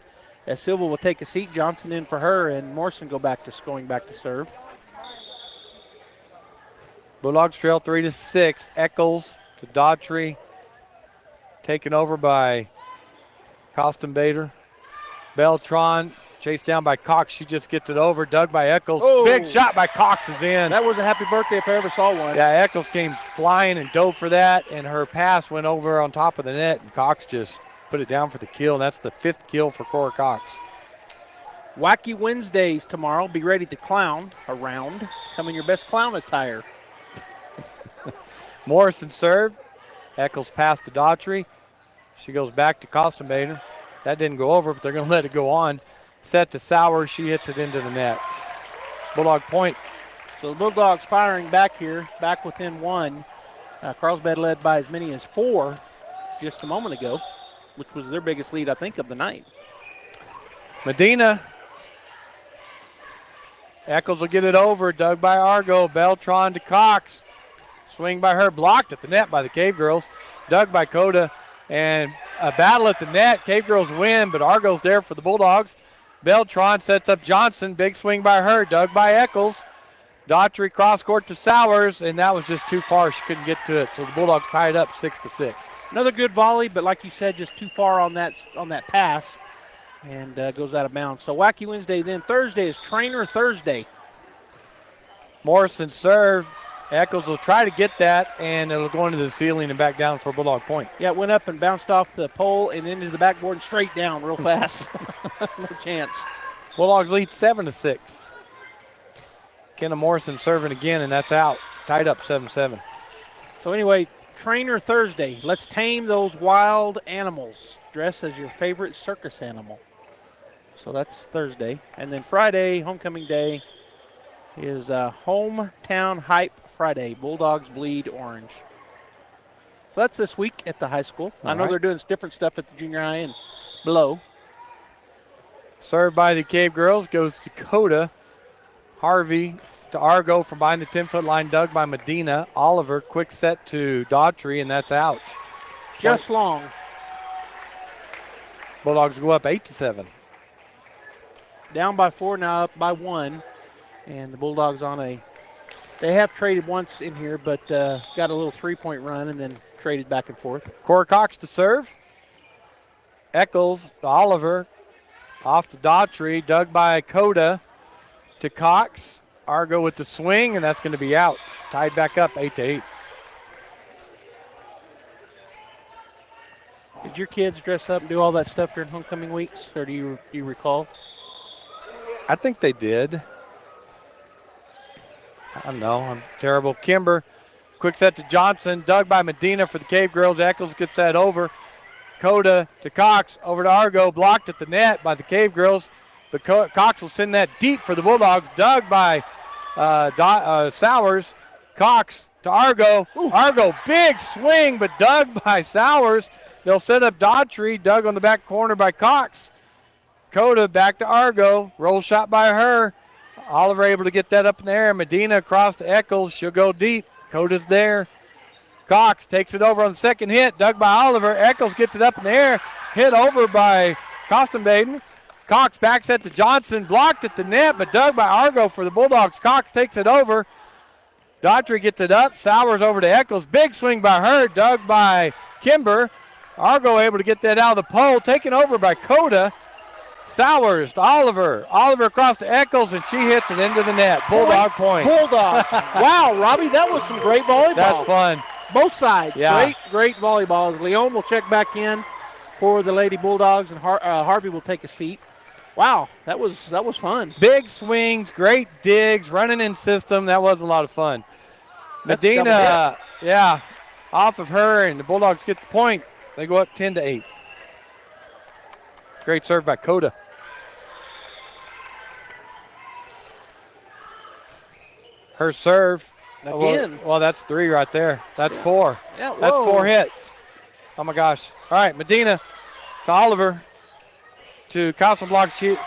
[SPEAKER 11] As Silva will take a seat, Johnson in for her, and Morrison going back to serve.
[SPEAKER 12] Bulldogs trail 3-6. Eccles to Daughtry, taken over by Kostenbader. Beltran chased down by Cox. She just gets it over. Dug by Eccles.
[SPEAKER 11] Oh.
[SPEAKER 12] Big shot by Cox is in.
[SPEAKER 11] That was a happy birthday if I ever saw one.
[SPEAKER 12] Yeah, Eccles came flying and dove for that, and her pass went over on top of the net, and Cox just put it down for the kill, and that's the 5th kill for Cora Cox.
[SPEAKER 11] Wacky Wednesdays tomorrow. Be ready to clown around. Come in your best clown attire.
[SPEAKER 12] Morrison serve. Eccles pass to Daughtry. She goes back to Kostenbader. That didn't go over, but they're going to let it go on. Set to Sauer. She hits it into the net. Bulldog point.
[SPEAKER 11] So the Bulldogs firing back here, back within 1. Carlsbad led by as many as 4 just a moment ago, which was their biggest lead, I think, of the night.
[SPEAKER 12] Medina. Eccles will get it over. Dug by Argo. Beltran to Cox. Swing by her. Blocked at the net by the Cave Girls. Dug by Coda. And a battle at the net. Cave Girls win, but Argo's there for the Bulldogs. Beltran sets up Johnson. Big swing by her. Dug by Eccles. Daughtry cross court to Sowers, and that was just too far. She couldn't get to it, so the Bulldogs tied up 6-6.
[SPEAKER 11] Another good volley, but like you said, just too far on that pass, and goes out of bounds. So Wacky Wednesday. Then Thursday is Trainer Thursday.
[SPEAKER 12] Morrison serve. Eccles will try to get that, and it'll go into the ceiling and back down for Bulldog point.
[SPEAKER 11] Yeah, it went up and bounced off the pole and into the backboard and straight down real fast. No chance.
[SPEAKER 12] Bulldogs lead 7-6. Kenna Morrison serving again, and that's out. Tied up 7-7.
[SPEAKER 11] So anyway, Trainer Thursday. Let's tame those wild animals. Dress as your favorite circus animal. So that's Thursday. And then Friday, homecoming day, is Hometown Hype Friday. Bulldogs bleed orange. So that's this week at the high school. I know
[SPEAKER 12] right.
[SPEAKER 11] they're doing different stuff at the junior high and below.
[SPEAKER 12] Served by the Cave girls goes to Coda. Harvey to Argo from behind the 10-foot line, dug by Medina. Oliver, quick set to Daughtry, and that's out.
[SPEAKER 11] Just long.
[SPEAKER 12] Bulldogs go up 8-7.
[SPEAKER 11] Down by 4, now up by 1. And the Bulldogs they have traded once in here, but got a little 3-point run and then traded back and forth.
[SPEAKER 12] Cora Cox to serve. Eccles to Oliver. Off to Daughtry, dug by Coda to Cox. Argo with the swing, and that's going to be out. Tied back up 8-8.
[SPEAKER 11] Did your kids dress up and do all that stuff during homecoming weeks, or do you recall?
[SPEAKER 12] I think they did. I don't know. I'm terrible. Kimber, quick set to Johnson. Dug by Medina for the Cave girls. Eccles gets that over. Coda to Cox. Over to Argo. Blocked at the net by the Cave girls. But Cox will send that deep for the Bulldogs. Dug by Sowers. Cox to Argo. Ooh. Argo, big swing, but dug by Sowers. They'll set up Daughtry. Dug on the back corner by Cox. Coda back to Argo. Roll shot by her. Oliver able to get that up in the air. Medina across to Eccles. She'll go deep. Coda's there. Cox takes it over on the second hit. Dug by Oliver. Eccles gets it up in the air. Hit over by Kostenbaden. Cox back set to Johnson. Blocked at the net, but dug by Argo for the Bulldogs. Cox takes it over. Daughtry gets it up. Sowers over to Eccles. Big swing by her. Dug by Kimber. Argo able to get that out of the pole. Taken over by Coda. Sowers to Oliver. Oliver across to Eccles, and she hits it into the net. Bulldog point.
[SPEAKER 11] Bulldogs. Wow, Robbie, that was some great volleyball.
[SPEAKER 12] That's fun.
[SPEAKER 11] Both sides.
[SPEAKER 12] Yeah.
[SPEAKER 11] Great volleyball. As Leon will check back in for the Lady Bulldogs, and Harvey will take a seat. Wow, that was fun.
[SPEAKER 12] Big swings, great digs, running in system. That was a lot of fun. Medina, yeah, off of her, and the Bulldogs get the point. They go up 10-8. Great serve by Coda. Her serve.
[SPEAKER 11] Again.
[SPEAKER 12] Well, that's 3 right there. That's 4.
[SPEAKER 11] Yeah,
[SPEAKER 12] that's 4 hits. Oh, my gosh. All right, Medina to Oliver to Kostenblock.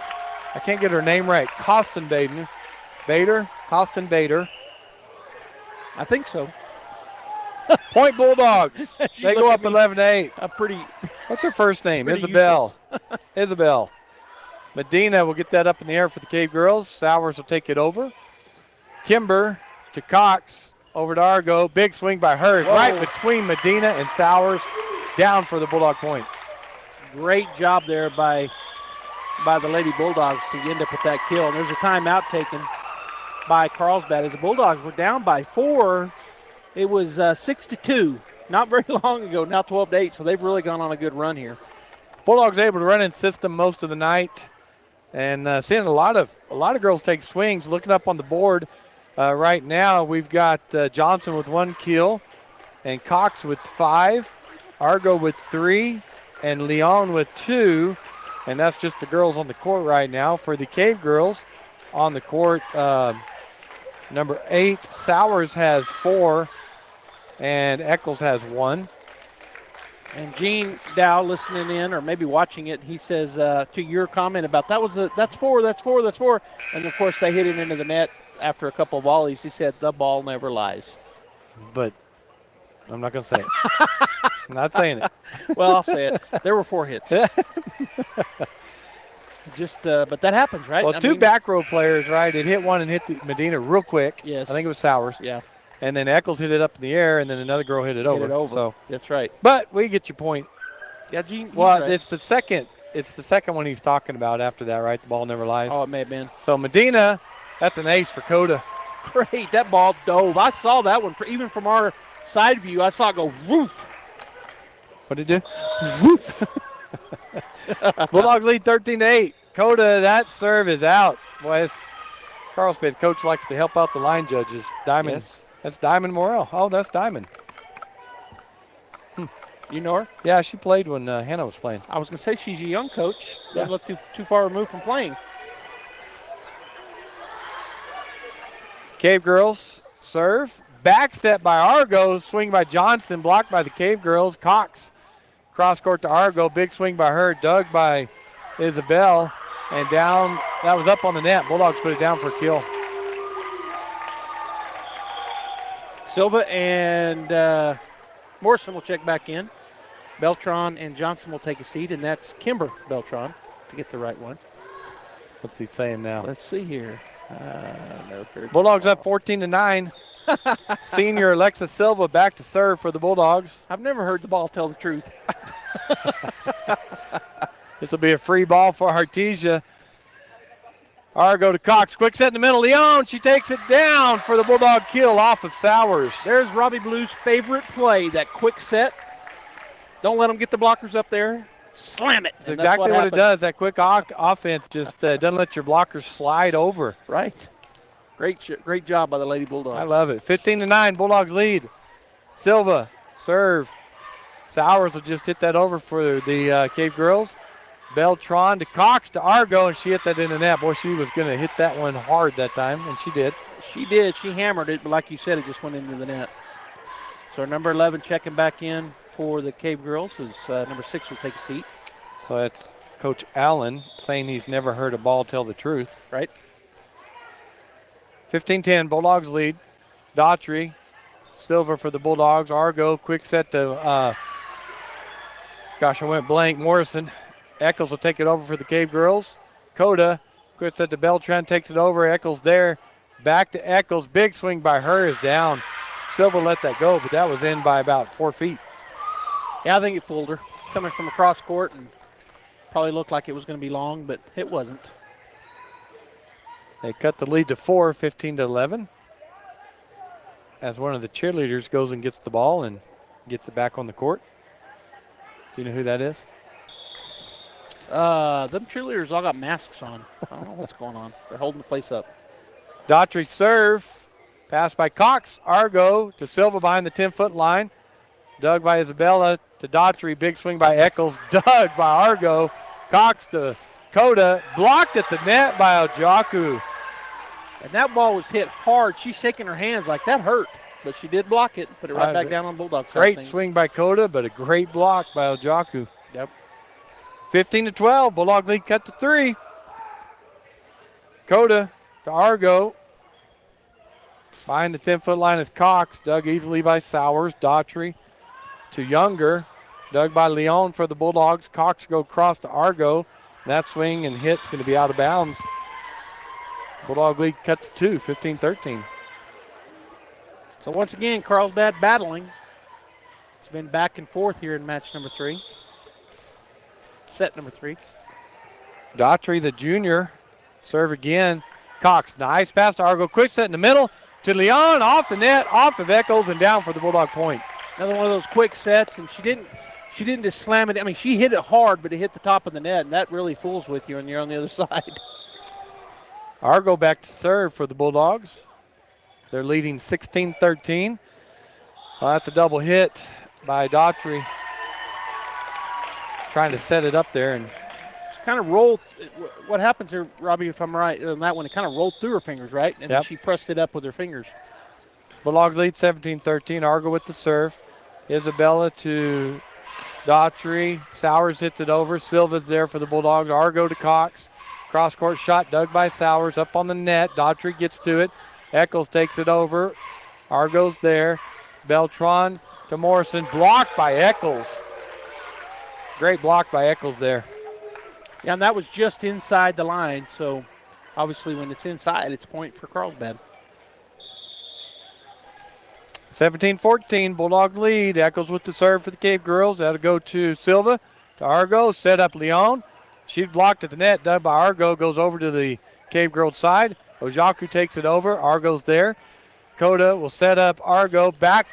[SPEAKER 12] I can't get her name right. Kostenbaden. Kostenbader.
[SPEAKER 11] I think so.
[SPEAKER 12] Point Bulldogs. They go up 11-8. What's her first name? Isabel. Isabel. Medina will get that up in the air for the Cave girls. Sowers will take it over. Kimber to Cox. Over to Argo. Big swing by her. Right between Medina and Sowers. Down for the Bulldog point.
[SPEAKER 11] Great job there by the Lady Bulldogs to end up with that kill. And there's a timeout taken by Carlsbad as the Bulldogs were down by 4. It was 6-2 not very long ago, now 12-8, so they've really gone on a good run here.
[SPEAKER 12] Bulldogs able to run in system most of the night, and seeing a lot of girls take swings. Looking up on the board right now, we've got Johnson with 1 kill, and Cox with 5, Argo with 3, and Leon with 2, and that's just the girls on the court right now. For the Cave girls on the court, number 8, Sowers has 4. And Eccles has 1.
[SPEAKER 11] And Gene Dow listening in or maybe watching it, he says to your comment about that's 4. And, of course, they hit it into the net after a couple of volleys. He said the ball never lies.
[SPEAKER 12] But I'm not going to say it. I'm not saying it.
[SPEAKER 11] Well, I'll say it. There were 4 hits. But that happens, right?
[SPEAKER 12] Well, 2 back row players, right? It hit one and hit the Medina real quick.
[SPEAKER 11] Yes.
[SPEAKER 12] I think it was Sowers.
[SPEAKER 11] Yeah.
[SPEAKER 12] And then Eccles hit it up in the air, and then another girl hit it over. So
[SPEAKER 11] that's right.
[SPEAKER 12] But we get your point.
[SPEAKER 11] Yeah, Gene.
[SPEAKER 12] Well,
[SPEAKER 11] right.
[SPEAKER 12] it's the second one he's talking about after that, right? The ball never lies.
[SPEAKER 11] Oh, it may have been.
[SPEAKER 12] So Medina, that's an ace for Coda.
[SPEAKER 11] Great, that ball dove. I saw that one even from our side view. I saw it go whoop.
[SPEAKER 12] What did it do? Whoop. Bulldogs lead 13-8. Coda, that serve is out. Boy, this Carlsbad coach likes to help out the line judges. Diamond. Yes. That's Diamond Morrell. Oh, that's Diamond.
[SPEAKER 11] You know her?
[SPEAKER 12] Yeah, she played when Hannah was playing.
[SPEAKER 11] I was going to say she's a young coach.
[SPEAKER 12] Yeah.
[SPEAKER 11] Doesn't look too far removed from playing.
[SPEAKER 12] Cave girls serve. back set by Argo. Swing by Johnson, blocked by the Cave Girls. Cox, cross court to Argo. Big swing by her, dug by Isabel. And down, that was up on the net. Bulldogs put it down for a kill.
[SPEAKER 11] Silva and Morrison will check back in. Beltran and Johnson will take a seat, and that's Kimber Beltran to get the right one.
[SPEAKER 12] What's he saying now?
[SPEAKER 11] Let's see here.
[SPEAKER 12] Bulldogs up 14-9. Senior Alexa Silva back to serve for the Bulldogs.
[SPEAKER 11] I've never heard the ball tell the truth.
[SPEAKER 12] This will be a free ball for Artesia. Argo to Cox. Quick set in the middle. Leon, she takes it down for the Bulldog kill off of Sowers.
[SPEAKER 11] There's Robbie Blue's favorite play, that quick set. Don't let them get the blockers up there. Slam it.
[SPEAKER 12] That's exactly what it does. That quick offense just doesn't let your blockers slide over.
[SPEAKER 11] Right. Great job by the Lady Bulldogs.
[SPEAKER 12] I love it. 15-9, Bulldogs lead. Silva, serve. Sowers will just hit that over for the Cave Girls. Beltran to Cox to Argo, and she hit that in the net. Boy, she was going to hit that one hard that time, and she did.
[SPEAKER 11] She did. She hammered it, but like you said, it just went into the net. So number 11 checking back in for the Cave Girls is number 6 will take a seat.
[SPEAKER 12] So that's Coach Allen saying he's never heard a ball tell the truth.
[SPEAKER 11] Right.
[SPEAKER 12] 15-10, Bulldogs lead. Daughtry, Silver for the Bulldogs. Argo, quick set to, gosh, I went blank, Morrison. Eccles will take it over for the Cave Girls. Coda, quick set to Beltran, takes it over. Eccles there. Back to Eccles. Big swing by her is down. Silva let that go, but that was in by about 4 feet.
[SPEAKER 11] Yeah, I think it fooled her. Coming from across court and probably looked like it was going to be long, but it wasn't.
[SPEAKER 12] They cut the lead to 4, 15-11. As one of the cheerleaders goes and gets the ball and gets it back on the court. Do you know who that is?
[SPEAKER 11] Them cheerleaders all got masks on. I don't know what's going on. They're holding the place up.
[SPEAKER 12] Daughtry serve. Pass by Cox. Argo to Silva behind the 10-foot line. Dug by Isabella to Daughtry. Big swing by Eccles. Dug by Argo. Cox to Coda. Blocked at the net by Ojaku.
[SPEAKER 11] And that ball was hit hard. She's shaking her hands like that hurt. But she did block it and put it right back down on Bulldogs.
[SPEAKER 12] Great swing by Coda, but a great block by Ojaku.
[SPEAKER 11] Yep.
[SPEAKER 12] 15-12. Bulldog lead cut to 3. Coda to Argo. Behind the 10-foot line is Cox. Dug easily by Sowers. Daughtry to Younger. Dug by Leon for the Bulldogs. Cox go across to Argo. That swing and hit's going to be out of bounds. Bulldog lead cut to 2, 15-13.
[SPEAKER 11] So once again, Carlsbad battling. It's been back and forth here in match number 3. Set number 3.
[SPEAKER 12] Daughtry, the junior, serve again. Cox, nice pass to Argo. Quick set in the middle to Leon. Off the net, off of Eccles, and down for the Bulldog point.
[SPEAKER 11] Another one of those quick sets, and she didn't just slam it. I mean, she hit it hard, but it hit the top of the net, and that really fools with you when you're on the other side.
[SPEAKER 12] Argo back to serve for the Bulldogs. They're leading 16-13. That's a double hit by Daughtry. Trying to set it up there and
[SPEAKER 11] kind of rolled. What happens here, Robbie, if I'm right, on that one, it kind of rolled through her fingers, right? And then she pressed it up with her fingers.
[SPEAKER 12] Bulldogs lead 17-13. Argo with the serve. Isabella to Daughtry. Sowers hits it over. Silva's there for the Bulldogs. Argo to Cox. Cross-court shot dug by Sowers up on the net. Daughtry gets to it. Eccles takes it over. Argo's there. Beltran to Morrison. Blocked by Eccles. Great block by Eccles there.
[SPEAKER 11] Yeah, and that was just inside the line. So, obviously, when it's inside, it's point for Carlsbad.
[SPEAKER 12] 17-14, Bulldog lead. Eccles with the serve for the Cave Girls. That'll go to Silva, to Argo. Set up Leon. She's blocked at the net. Done by Argo. Goes over to the Cave Girls side. Ojaku takes it over. Argo's there. Coda will set up Argo. Back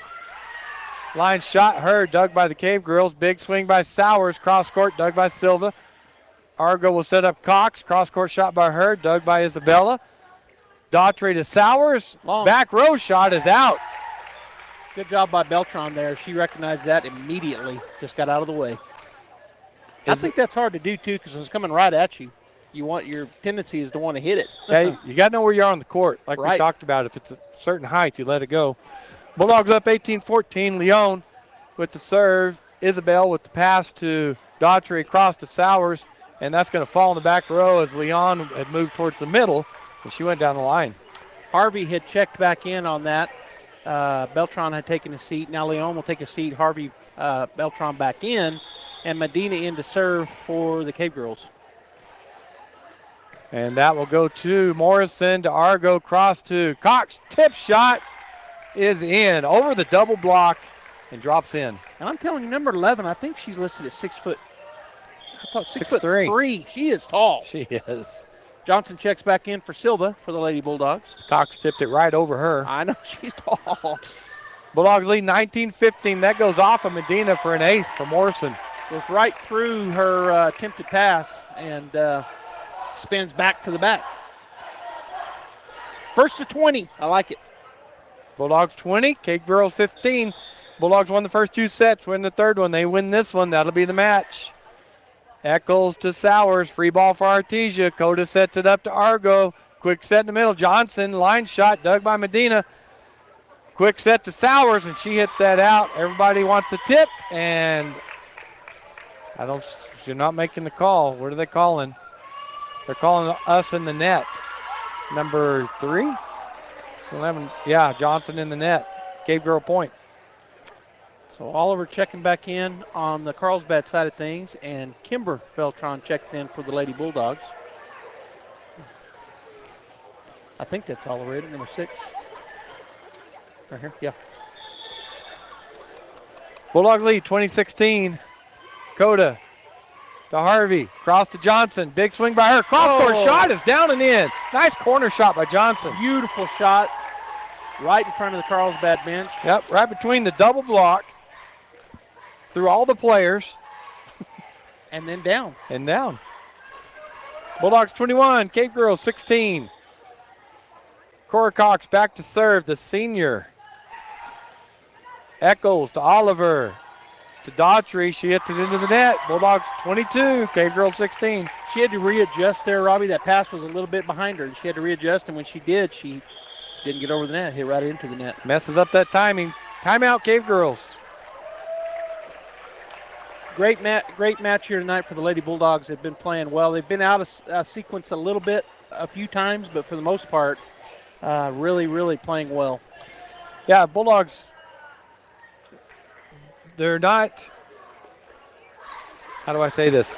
[SPEAKER 12] line shot. Her. Dug by the Cave Girls. Big swing by Sowers. Cross court. Dug by Silva. Argo will set up Cox. Cross court shot by her. Dug by Isabella. Daughtry to Sowers.
[SPEAKER 11] Long.
[SPEAKER 12] Back row shot is out.
[SPEAKER 11] Good job by Beltran there. She recognized that immediately. Just got out of the way. I think that's hard to do, too, because it's coming right at you. your tendency is to want to hit it.
[SPEAKER 12] Yeah, you got to know where you are on the court, like we talked about. If it's a certain height, you let it go. Bulldogs up 18-14. Leon with the serve. Isabel with the pass to Daughtry across to Sowers, and that's going to fall in the back row as Leon had moved towards the middle, and she went down the line.
[SPEAKER 11] Harvey had checked back in on that. Beltran had taken a seat. Now Leon will take a seat. Harvey, Beltran back in, and Medina in to serve for the Cave Girls.
[SPEAKER 12] And that will go to Morrison, to Argo, cross to Cox. Tip shot is in over the double block and drops in.
[SPEAKER 11] And I'm telling you, number 11, I think she's listed at 6 foot. I thought
[SPEAKER 12] 6'3".
[SPEAKER 11] She is tall.
[SPEAKER 12] She is.
[SPEAKER 11] Johnson checks back in for Silva for the Lady Bulldogs.
[SPEAKER 12] Cox tipped it right over her.
[SPEAKER 11] I know, she's tall.
[SPEAKER 12] Bulldogs lead 19-15. That goes off of Medina for an ace for Morrison.
[SPEAKER 11] Goes right through her attempted pass and spins back to the back. First to 20. I like it.
[SPEAKER 12] Bulldogs 20, Cave Girls 15. Bulldogs won the first 2 sets, win the third one. They win this one. That'll be the match. Eccles to Sowers. Free ball for Artesia. Coda sets it up to Argo. Quick set in the middle. Johnson, line shot, dug by Medina. Quick set to Sowers, and she hits that out. Everybody wants a tip, and you're not making the call. What are they calling? They're calling us in the net. Number 3? 11. Yeah, Johnson in the net. Cave Girl point.
[SPEAKER 11] So Oliver checking back in on the Carlsbad side of things, and Kimber Beltran checks in for the Lady Bulldogs. I think that's Oliver, number 6. Right here, yeah.
[SPEAKER 12] Bulldogs lead 20-16. Coda to Harvey. Cross to Johnson. Big swing by her. Cross-court shot is down and in. Nice corner shot by Johnson.
[SPEAKER 11] Beautiful shot right in front of the Carlsbad bench.
[SPEAKER 12] Yep, right between the double block. Through all the players.
[SPEAKER 11] And then down.
[SPEAKER 12] And down. Bulldogs 21, Cave Girls 16. Cora Cox back to serve, the senior. Eccles to Oliver. To Daughtry. She hits it into the net. Bulldogs 22, Cave Girls 16.
[SPEAKER 11] She had to readjust there, Robbie. That pass was a little bit behind her, and she had to readjust, and when she did, she didn't get over the net, hit right into the net.
[SPEAKER 12] Messes up that timing. Timeout, Cave Girls.
[SPEAKER 11] Great match here tonight for the Lady Bulldogs. They've been playing well. They've been out of sequence a little bit, a few times, but for the most part, really, really playing well.
[SPEAKER 12] Yeah, Bulldogs, they're not, how do I say this?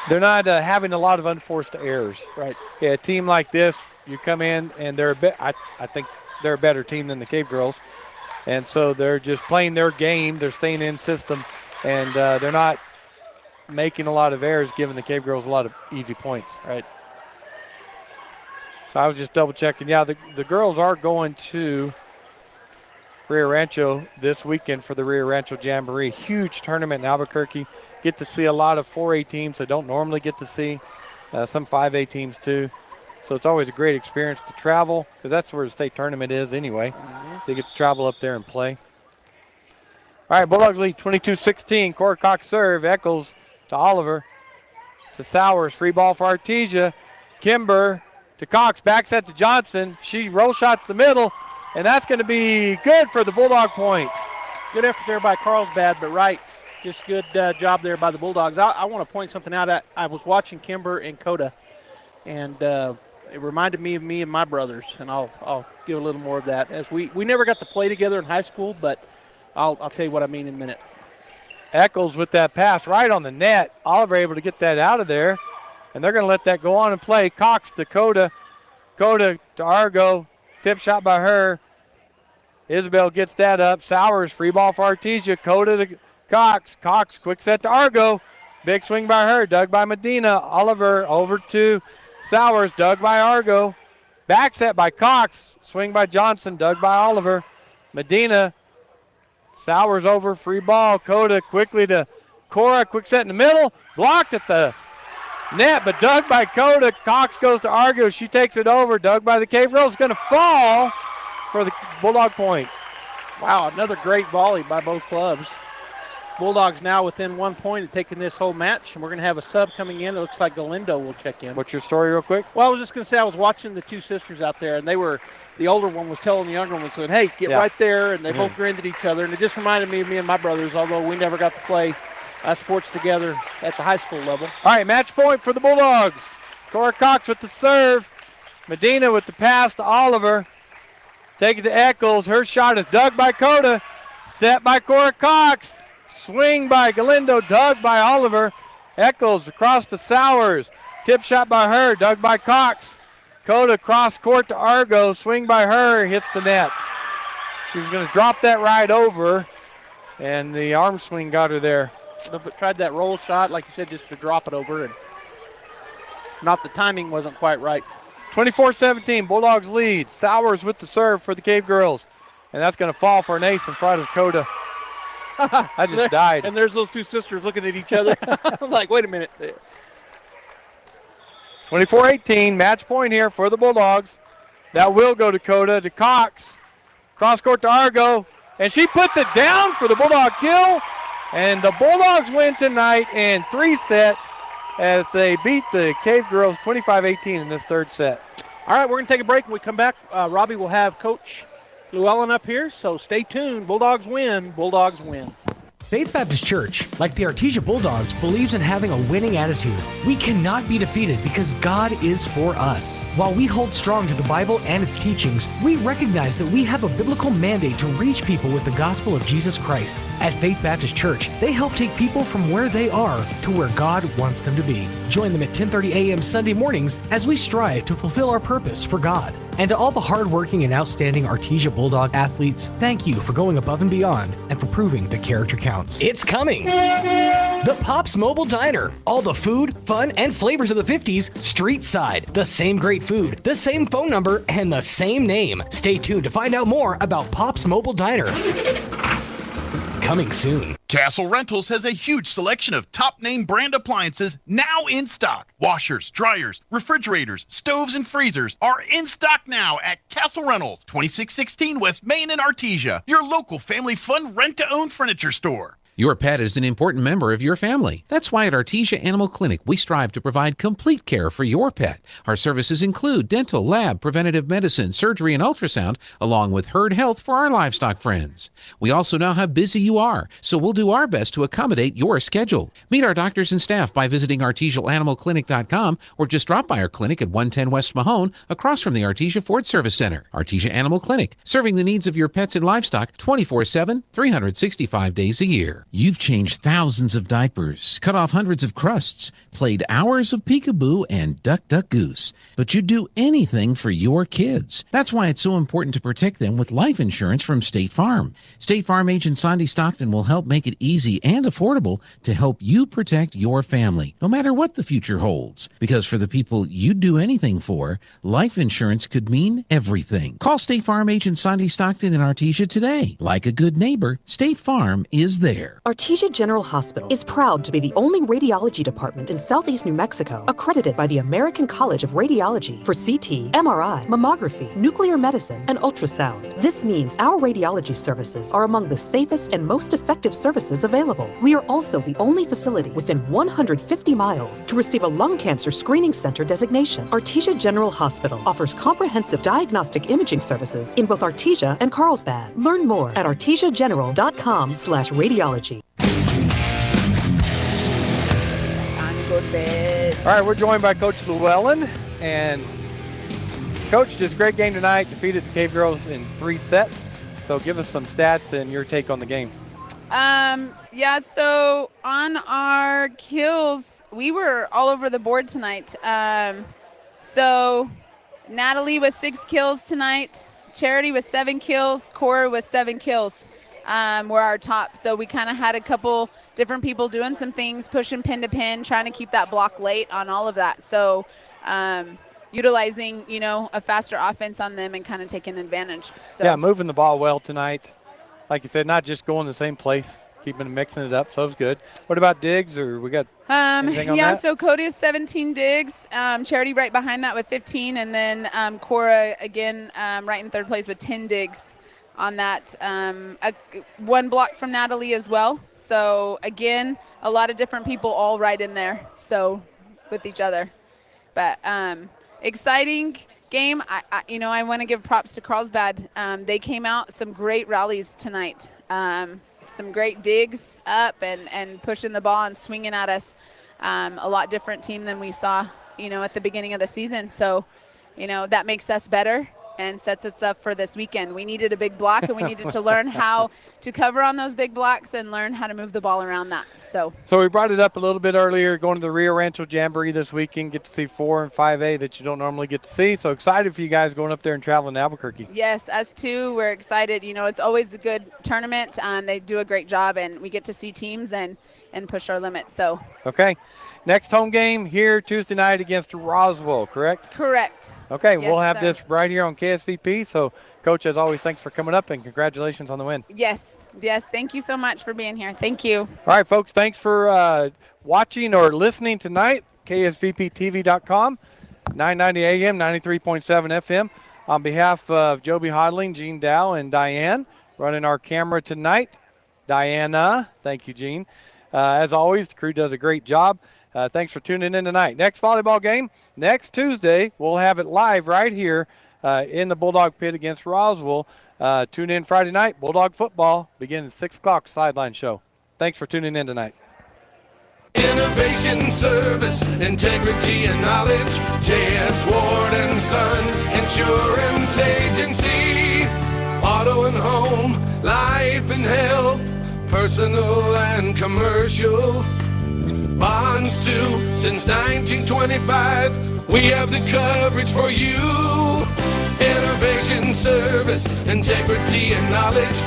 [SPEAKER 12] They're not having a lot of unforced errors.
[SPEAKER 11] Right.
[SPEAKER 12] Yeah, a team like this, you come in and they're I think they're a better team than the Cave Girls. And so they're just playing their game. They're staying in system. And they're not making a lot of errors, giving the Cave Girls a lot of easy points.
[SPEAKER 11] Right.
[SPEAKER 12] So I was just double checking. Yeah, the girls are going to Rio Rancho this weekend for the Rio Rancho Jamboree. Huge tournament in Albuquerque. Get to see a lot of 4A teams they don't normally get to see. Some 5A teams too. So it's always a great experience to travel because that's where the state tournament is anyway.
[SPEAKER 11] Mm-hmm.
[SPEAKER 12] So you get to travel up there and play. All right, Bulldogs lead 22-16. Cora Cox serve. Eccles to Oliver. To Sowers. Free ball for Artesia. Kimber to Cox. Back set to Johnson. She roll shots the middle, and that's going to be good for the Bulldog point.
[SPEAKER 11] Good effort there by Carlsbad, but right. Just good job there by the Bulldogs. I want to point something out. I was watching Kimber and Coda, and it reminded me of me and my brothers, and I'll give a little more of that. As we never got to play together in high school, but I'll tell you what I mean in a minute.
[SPEAKER 12] Eccles with that pass right on the net. Oliver able to get that out of there, and they're going to let that go on and play. Cox to Coda. Coda to Argo. Tip shot by her. Isabel gets that up. Sowers, free ball for Artesia. Coda to Cox. Cox, quick set to Argo. Big swing by her. Dug by Medina. Oliver over to Sowers. Dug by Argo. Back set by Cox. Swing by Johnson. Dug by Oliver. Medina. Sowers over, free ball. Coda quickly to Cora. Quick set in the middle. Blocked at the net, but dug by Coda. Cox goes to Argo. She takes it over. Dug by the Cave Girls. Going to fall for the Bulldog point.
[SPEAKER 11] Wow, another great volley by both clubs. Bulldogs now within 1 point of taking this whole match, and we're going to have a sub coming in. It looks like Galindo will check in.
[SPEAKER 12] What's your story real quick?
[SPEAKER 11] Well, I was just going to say I was watching the two sisters out there, and the older one was telling the younger one, saying, hey, get right there, and they both grinned at each other. And it just reminded me of me and my brothers, although we never got to play sports together at the high school level.
[SPEAKER 12] All right, match point for the Bulldogs. Cora Cox with the serve. Medina with the pass to Oliver. Take it to Eccles. Her shot is dug by Coda. Set by Cora Cox. Swing by Galindo, dug by Oliver. Eccles across to Sowers. Tip shot by her, dug by Cox. Coda cross court to Argo. Swing by her, hits the net. She's going to drop that right over, and the arm swing got her there.
[SPEAKER 11] But tried that roll shot, like you said, just to drop it over, and the timing wasn't quite right.
[SPEAKER 12] 24-17, Bulldogs lead. Sowers with the serve for the Cave Girls, and that's going to fall for an ace in front of Coda. I just died.
[SPEAKER 11] And there's those two sisters looking at each other. I'm like, wait a minute.
[SPEAKER 12] 24-18, match point here for the Bulldogs. That will go to Coda, to Cox. Cross court to Argo, and she puts it down for the Bulldog kill. And the Bulldogs win tonight in 3 sets as they beat the Cave Girls 25-18 in this third set.
[SPEAKER 11] All right, we're going to take a break. When we come back, Robbie will have Coach Llewellyn up here, so stay tuned. Bulldogs win. Bulldogs win.
[SPEAKER 4] Faith Baptist Church, like the Artesia Bulldogs, believes in having a winning attitude. We cannot be defeated because God is for us. While we hold strong to the Bible and its teachings, we recognize that we have a biblical mandate to reach people with the gospel of Jesus Christ. At Faith Baptist Church, they help take people from where they are to where God wants them to be. Join them at 10:30 a.m. Sunday mornings as we strive to fulfill our purpose for God. And to all the hardworking and outstanding Artesia Bulldog athletes, thank you for going above and beyond and for proving that character counts. It's coming! The Pops Mobile Diner. All the food, fun, and flavors of the 50s, street side. The same great food, the same phone number, and the same name. Stay tuned to find out more about Pops Mobile Diner. Coming soon.
[SPEAKER 9] Castle Rentals has a huge selection of top-name brand appliances now in stock. Washers, dryers, refrigerators, stoves, and freezers are in stock now at Castle Rentals, 2616 West Main in Artesia, your local family fun rent-to-own furniture store.
[SPEAKER 21] Your pet is an important member of your family. That's why at Artesia Animal Clinic, we strive to provide complete care for your pet. Our services include dental, lab, preventative medicine, surgery, and ultrasound, along with herd health for our livestock friends. We also know how busy you are, so we'll do our best to accommodate your schedule. Meet our doctors and staff by visiting artesiaanimalclinic.com or just drop by our clinic at 110 West Mahone, across from the Artesia Ford Service Center. Artesia Animal Clinic, serving the needs of your pets and livestock 24/7, 365 days a year. You've changed thousands of diapers, cut off hundreds of crusts, played hours of peekaboo and duck, duck, goose. But you'd do anything for your kids. That's why it's so important to protect them with life insurance from State Farm. State Farm agent Sandy Stockton will help make it easy and affordable to help you protect your family, no matter what the future holds. Because for the people you'd do anything for, life insurance could mean everything. Call State Farm agent Sandy Stockton in Artesia today. Like a good neighbor, State Farm is there.
[SPEAKER 22] Artesia General Hospital is proud to be the only radiology department in Southeast New Mexico accredited by the American College of Radiology for CT, MRI, mammography, nuclear medicine, and ultrasound. This means our radiology services are among the safest and most effective services available. We are also the only facility within 150 miles to receive a lung cancer screening center designation. Artesia General Hospital offers comprehensive diagnostic imaging services in both Artesia and Carlsbad. Learn more at artesiageneral.com/radiology.
[SPEAKER 12] All right, we're joined by Coach Llewellyn, and Coach, just great game tonight. Defeated the Cave Girls in 3 sets. So give us some stats and your take on the game.
[SPEAKER 23] Yeah, so on our kills, we were all over the board tonight. So Natalie was 6 kills tonight. Charity was 7 kills. Cora was 7 kills. Were our top. So we kind of had a couple different people doing some things, pushing pin to pin, trying to keep that block late on all of that. So utilizing, a faster offense on them and kind of taking advantage. So.
[SPEAKER 12] Yeah, moving the ball well tonight. Like you said, not just going the same place, mixing it up. So it was good. What about digs, or we got anything on that?
[SPEAKER 23] So Cody is 17 digs. Charity right behind that with 15. And then Cora, again, right in third place with 10 digs on that. One block from Natalie as well. So again, a lot of different people all right in there, so with each other. But exciting game. I want to give props to Carlsbad. They came out some great rallies tonight. Some great digs up and pushing the ball and swinging at us. A lot different team than we saw, at the beginning of the season. So, that makes us better and sets us up for this weekend. We needed a big block, and we needed to learn how to cover on those big blocks and learn how to move the ball around that. So
[SPEAKER 12] we brought it up a little bit earlier, going to the Rio Rancho Jamboree this weekend, get to see 4 and 5A that you don't normally get to see. So excited for you guys going up there and traveling to Albuquerque.
[SPEAKER 23] Yes, us too. We're excited. It's always a good tournament. They do a great job, and we get to see teams and push our limits. So
[SPEAKER 12] okay. Next home game here Tuesday night against Roswell, correct?
[SPEAKER 23] Correct.
[SPEAKER 12] Okay,
[SPEAKER 23] yes,
[SPEAKER 12] we'll have
[SPEAKER 23] sir.
[SPEAKER 12] this right here on KSVP. So, Coach, as always, thanks for coming up, and congratulations on the win.
[SPEAKER 23] Yes. Thank you so much for being here. Thank you.
[SPEAKER 12] All right, folks, thanks for watching or listening tonight. KSVPTV.com, 990 AM, 93.7 FM. On behalf of Joby Hodling, Jean Dow, and Diane, running our camera tonight. Diana, thank you, Jean. As always, the crew does a great job. Thanks for tuning in tonight. Next volleyball game, next Tuesday. We'll have it live right here in the Bulldog Pit against Roswell. Tune in Friday night. Bulldog football begins at 6 o'clock, sideline show. Thanks for tuning in tonight.
[SPEAKER 5] Innovation, service, integrity, and knowledge. J.S. Ward & Son Insurance Agency. Auto and home, life and health, personal and commercial. Bonds too, since 1925, we have the coverage for you. Innovation, service, integrity, and knowledge.